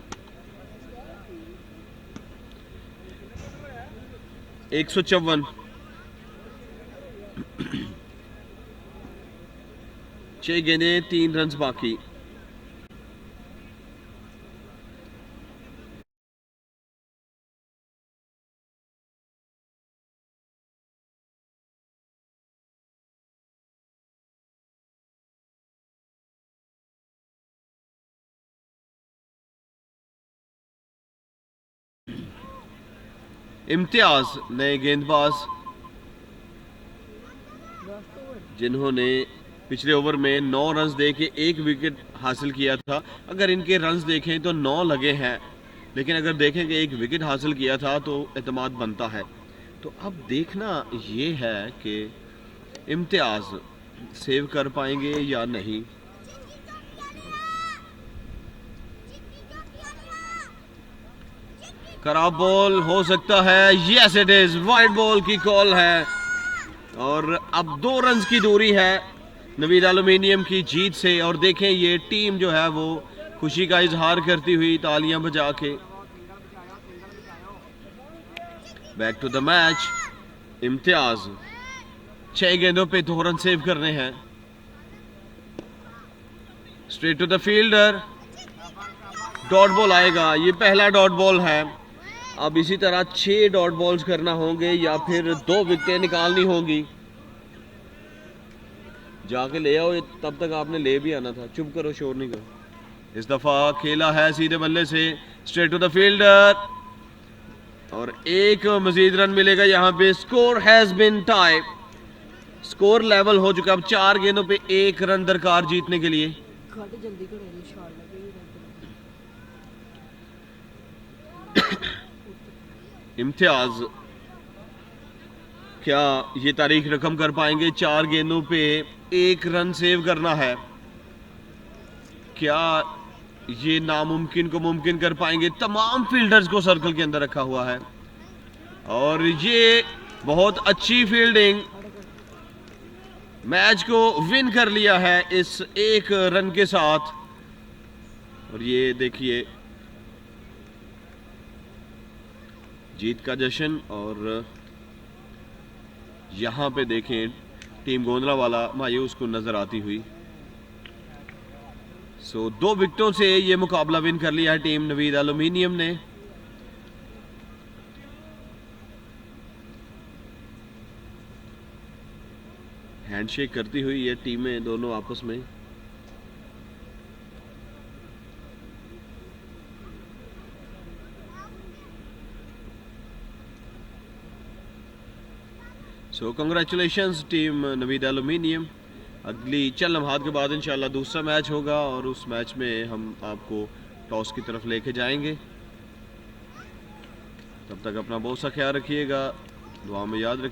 154 6 गेंदें 3 रन बाकी। इम्तियाज नए गेंदबाज जिन्होंने पिछले ओवर में 9 रन्स दे के 1 विकेट हासिल किया था। अगर इनके रन्स देखें तो 9 लगे हैं, लेकिन अगर देखें कि 1 विकेट हासिल किया था तो एतमाद बनता है। तो अब देखना ये है कि इम्तियाज सेव कर पाएंगे या नहीं। खराब बॉल हो सकता है, yes it is, wide ball की कॉल है और अब 2 रन्स की दूरी है नवीद एल्यूमीनियम की जीत से। और देखें ये टीम जो है वो खुशी का इजहार करती हुई तालियां बजा के। Back to the match, Imtiaz 6 गेंदों पे 2 रन सेव करने हैं। Straight to the fielder, dot ball आएगा, ये पहला डॉट बॉल है। अब इसी तरह 6 डॉट बॉल्स करना होंगे या फिर 2 विकेटें निकालनी होंगी। जाके ले आओ, तब तक आपने ले भी आना था। चुप करो, शोर नहीं करो। इस दफा खेला है सीधे बल्ले से, स्ट्रेट टू द फील्डर और 1 मजीद रन मिलेगा यहाँ पे। Score has been tie, score level हो चुका। अब 4 गेंदों पे 1 रन दरकार जीतने के लिए। इम्तियाज क्या ये तारीख रकम कर पाएंगे? 4 गेंदों पे 1 रन सेव करना है। क्या ये नामुमकिन को मुमकिन कर पाएंगे? तमाम फील्डर्स को सर्कल के अंदर रखा हुआ है और ये बहुत अच्छी फील्डिंग, मैच को विन कर लिया है इस 1 रन के साथ। और ये देखिए जीत का जश्न। और यहां पे देखें टीम गोंदलावाला मायूस को नजर आती हुई। 2 विकेटों से ये मुकाबला विन कर लिया है टीम नवीद एल्यूमीनियम ने। हैंडशेक करती हुई ये टीमें दोनों आपस में। Congratulations team Naveed aluminium. अगली चंद लम्हात के बाद इंशाल्लाह दूसरा मैच होगा और उस मैच में हम आपको टॉस की तरफ लेके जाएंगे। तब तक अपना बहुत सा ख्याल रखिएगा, दुआ में याद रखिए।